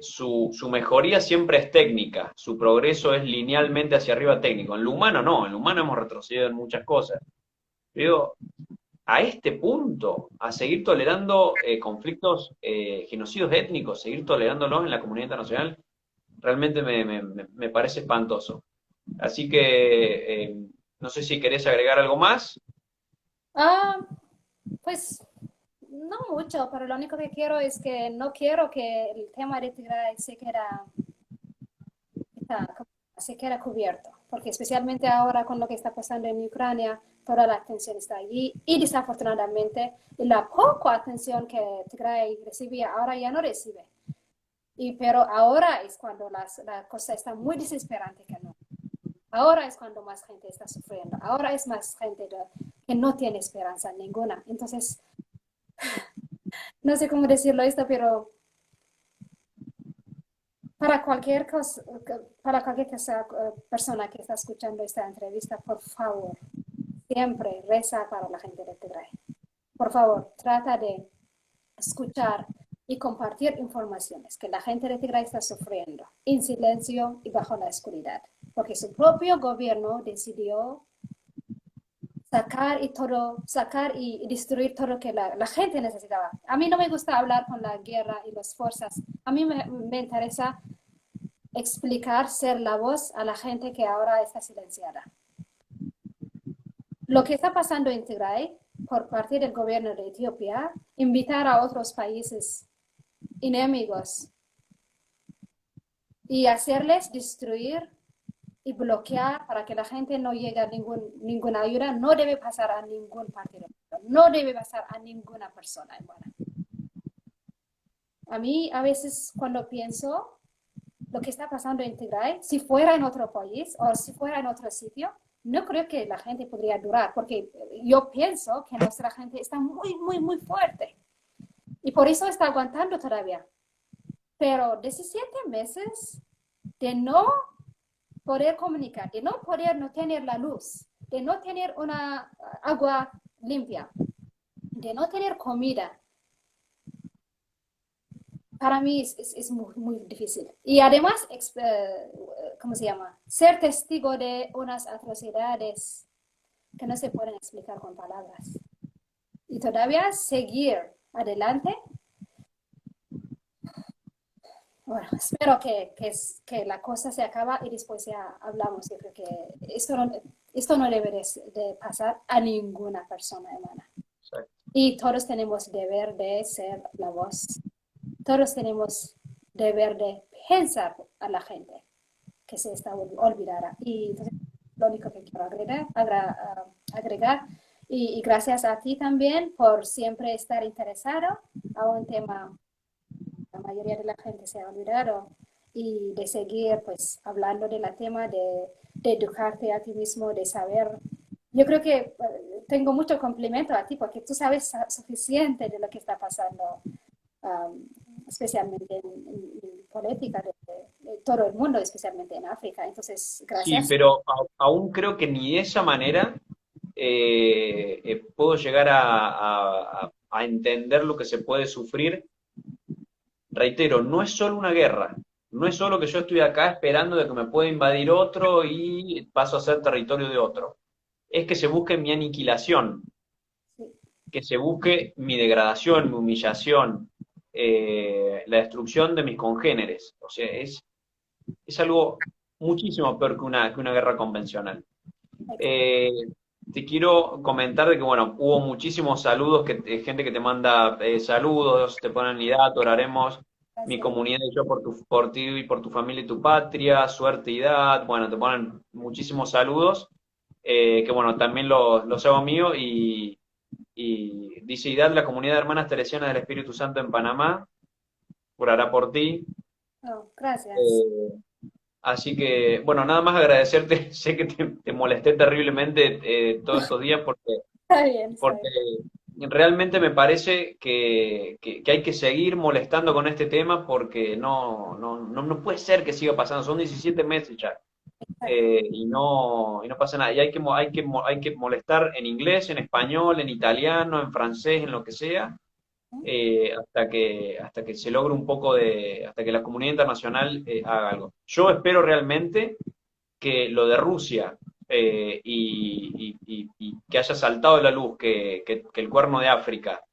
su mejoría siempre es técnica, su progreso es linealmente hacia arriba técnico. En lo humano no, en lo humano hemos retrocedido en muchas cosas. Digo, a este punto, a seguir tolerando conflictos, genocidios étnicos, seguir tolerándolos en la comunidad internacional, realmente me parece espantoso. Así que no sé si querés agregar algo más. Ah, pues no mucho, pero lo único que quiero es que no quiero que el tema de Tigray se queda cubierto, porque especialmente ahora con lo que está pasando en Ucrania, toda la atención está allí y desafortunadamente la poca atención que Tigray recibía ahora ya no recibe. pero ahora es cuando la cosa está muy desesperante que no. Ahora es cuando más gente está sufriendo. Ahora es más gente que no tiene esperanza ninguna. Entonces, no sé cómo decirlo esto, pero para cualquier cosa, persona que está escuchando esta entrevista, por favor, siempre reza para la gente de Tigray. Por favor, trata de escuchar y compartir informaciones que la gente de Tigray está sufriendo en silencio y bajo la oscuridad, porque su propio gobierno decidió sacar y destruir todo lo que la gente necesitaba. A mí no me gusta hablar con la guerra y las fuerzas. A mí me interesa explicar, ser la voz a la gente que ahora está silenciada. Lo que está pasando en Tigray por parte del gobierno de Etiopía, invitar a otros países enemigos y hacerles destruir y bloquear para que la gente no llegue a ninguna ayuda, no debe pasar a ningún partido, no debe pasar a ninguna persona hermana. A mí a veces cuando pienso lo que está pasando en Tigray, si fuera en otro país o si fuera en otro sitio, no creo que la gente podría durar, porque yo pienso que nuestra gente está muy, muy, muy fuerte y por eso está aguantando todavía. Pero 17 meses de no poder comunicar, de no poder no tener la luz, de no tener una agua limpia, de no tener comida, para mí es muy, muy difícil. Y además, ¿cómo se llama? Ser testigo de unas atrocidades que no se pueden explicar con palabras. Y todavía seguir adelante. Bueno, espero que la cosa se acaba y después ya hablamos. Yo creo que esto no debe de pasar a ninguna persona, hermana. Y todos tenemos deber de ser la voz. Todos tenemos deber de pensar a la gente que se está olvidada. Y entonces, lo único que quiero agregar y gracias a ti también por siempre estar interesado a un tema la mayoría de la gente se ha olvidado y de seguir pues hablando del tema de educarte a ti mismo, de saber. Yo creo que tengo mucho complemento a ti porque tú sabes suficiente de lo que está pasando, especialmente en política de todo el mundo, especialmente en África. Entonces, Sí, gracias. pero aún creo que ni de esa manera puedo llegar a entender lo que se puede sufrir. Reitero, no es solo una guerra, no es solo que yo estoy acá esperando de que me pueda invadir otro y paso a ser territorio de otro. Es que se busque mi aniquilación, Sí, que se busque mi degradación, mi humillación, la destrucción de mis congéneres. O sea, es algo muchísimo peor que una guerra convencional. exacto. Eh, Te quiero comentar de que, bueno, hubo muchísimos saludos, gente que te manda saludos, te ponen Idat, oraremos, mi Gracias. comunidad y yo por ti y por tu familia y tu patria, suerte Idat, bueno, te ponen muchísimos saludos, que bueno, también los hago mío y dice Idat, la comunidad de hermanas teresianas del Espíritu Santo en Panamá, orará por ti. Oh, gracias. Eh, Así que, bueno, nada más agradecerte. Sé que te molesté terriblemente todos estos días Está bien, está porque bien. realmente me parece que hay que seguir molestando con este tema porque no puede ser que siga pasando. Son 17 meses ya Exacto. y no pasa nada. Y hay que molestar en inglés, en español, en italiano, en francés, en lo que sea, hasta que se logre un poco hasta que la comunidad internacional haga algo. Yo espero realmente que lo de Rusia y que haya saltado la luz que el Cuerno de África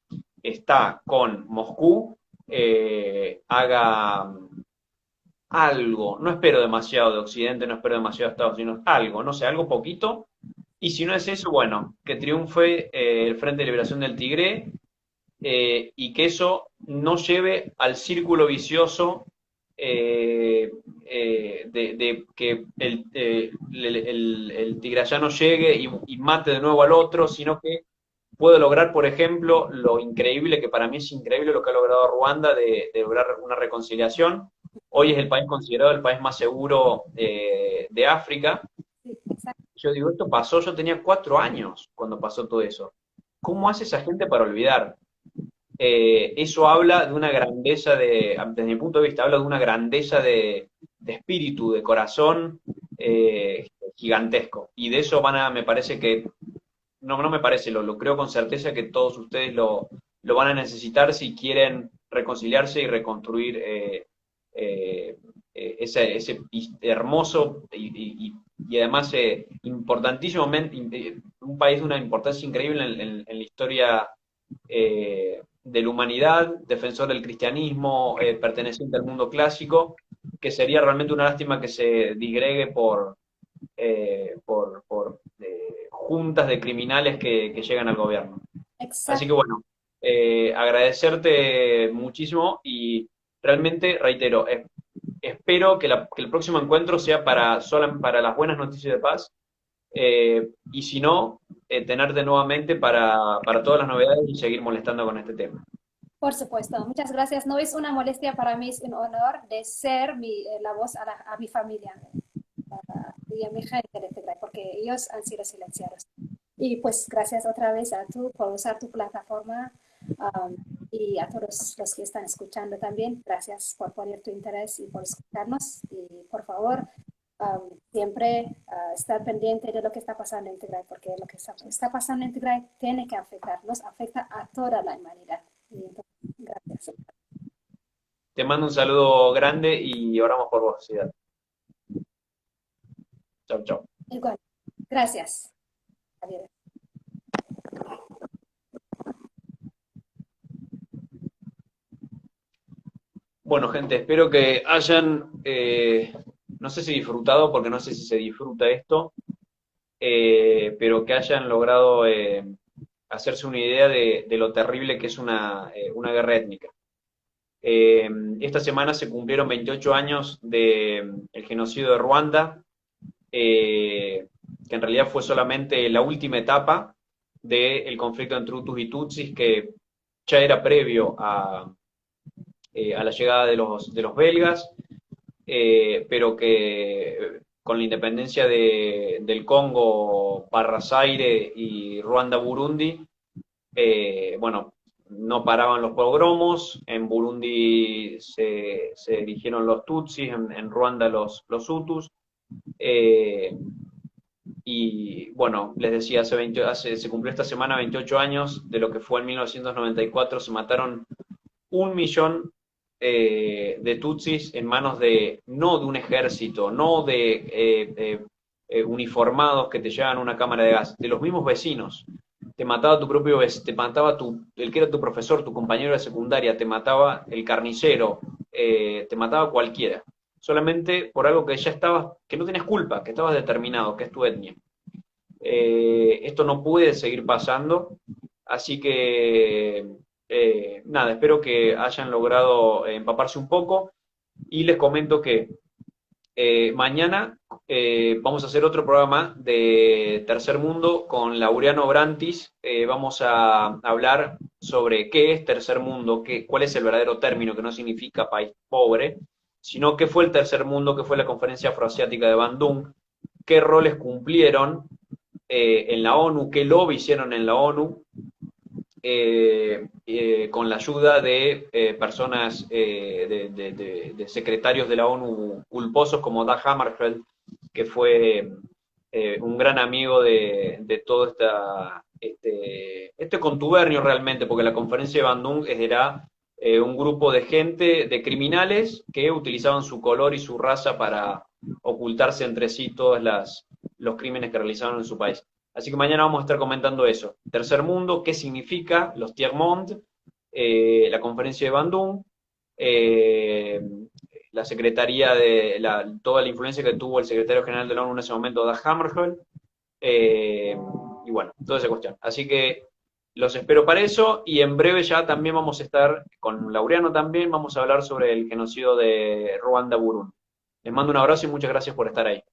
está con Moscú, haga algo. No espero demasiado de Occidente, no espero demasiado de Estados Unidos, algo, no sé, algo poquito. Y si no es eso, bueno, que triunfe el Frente de Liberación del Tigre y que eso no lleve al círculo vicioso de que el tigrayano llegue y mate de nuevo al otro, sino que puede lograr, por ejemplo, lo increíble, que para mí es increíble lo que ha logrado Ruanda de lograr una reconciliación, Hoy es el país considerado el país más seguro de África. Sí, exacto. Yo digo, esto pasó, yo tenía 4 años cuando pasó todo eso. ¿Cómo hace esa gente para olvidar? Eso habla de una grandeza desde mi punto de vista, habla de una grandeza de espíritu, de corazón gigantesco. Y de eso me parece que, no me parece, lo creo con certeza que todos ustedes lo van a necesitar si quieren reconciliarse y reconstruir ese hermoso y además importantísimo, un país de una importancia increíble en la historia de la humanidad, defensor del cristianismo, perteneciente al mundo clásico, que sería realmente una lástima que se digregue por juntas de criminales que llegan al gobierno. Así que Exacto. bueno, agradecerte muchísimo y realmente, reitero, espero que el próximo encuentro sea para las buenas noticias de paz y si no, tenerte nuevamente para todas las novedades y seguir molestando con este tema. Por supuesto, muchas gracias. No es una molestia para mí, es un honor de ser la voz a mi familia y a mi gente de Tigray, porque ellos han sido silenciados. Y pues gracias otra vez a tú por usar tu plataforma um, y a todos los que están escuchando también. Gracias por poner tu interés y por escucharnos. Y por favor, siempre estar pendiente de lo que está pasando en Tigray, porque lo que está pasando en Tigray tiene que afectarnos, afecta a toda la humanidad. Y entonces, gracias. Te mando un saludo grande y oramos por vos, Ciudad. Chau, chau. Igual, gracias. Adiós. Bueno, gente, espero que hayan, no sé si disfrutado, porque no sé si se disfruta esto, pero que hayan logrado hacerse una idea de lo terrible que es una guerra étnica. Esta semana se cumplieron 28 años del genocidio de Ruanda, que en realidad fue solamente la última etapa del conflicto entre Hutus y Tutsis, que ya era previo a la llegada de los belgas, pero que con la independencia del Congo barra Zaire y Ruanda-Burundi, bueno, no paraban los pogromos, en Burundi se erigieron los Tutsis, en Ruanda los Hutus, eh, y bueno, les decía, se cumplió esta semana 28 años de lo que fue en 1994, se mataron 1 millón de tutsis en manos no de un ejército, no de uniformados que te llevan a una cámara de gas, de los mismos vecinos. Te mataba tu propio vecino, te mataba el que era tu profesor, tu compañero de secundaria, te mataba el carnicero, te mataba cualquiera. Solamente por algo que ya estabas, que no tenías culpa, que estabas determinado, que es tu etnia. Esto no puede seguir pasando, así que nada, espero que hayan logrado empaparse un poco y les comento que mañana vamos a hacer otro programa de Tercer Mundo con Laureano Brantis. Vamos a hablar sobre qué es Tercer Mundo, cuál es el verdadero término, que no significa país pobre, sino qué fue el Tercer Mundo, qué fue la Conferencia Afroasiática de Bandung, qué roles cumplieron en la ONU, qué lobby hicieron en la ONU, con la ayuda de personas, de secretarios de la ONU culposos como Dag Hammarskjöld, que fue un gran amigo de todo este contubernio realmente, porque la conferencia de Bandung era un grupo de gente, de criminales, que utilizaban su color y su raza para ocultarse entre sí todos los crímenes que realizaron en su país. Así que mañana vamos a estar comentando eso. Tercer mundo, qué significa los Tiers-Monde, la conferencia de Bandung, eh, la secretaría toda la influencia que tuvo el secretario general de la ONU en ese momento, Dag Hammarskjöld, eh, y bueno, toda esa cuestión. Así que los espero para eso y en breve ya también vamos a estar, con Laureano también, vamos a hablar sobre el genocidio de Ruanda-Burundi. Les mando un abrazo y muchas gracias por estar ahí.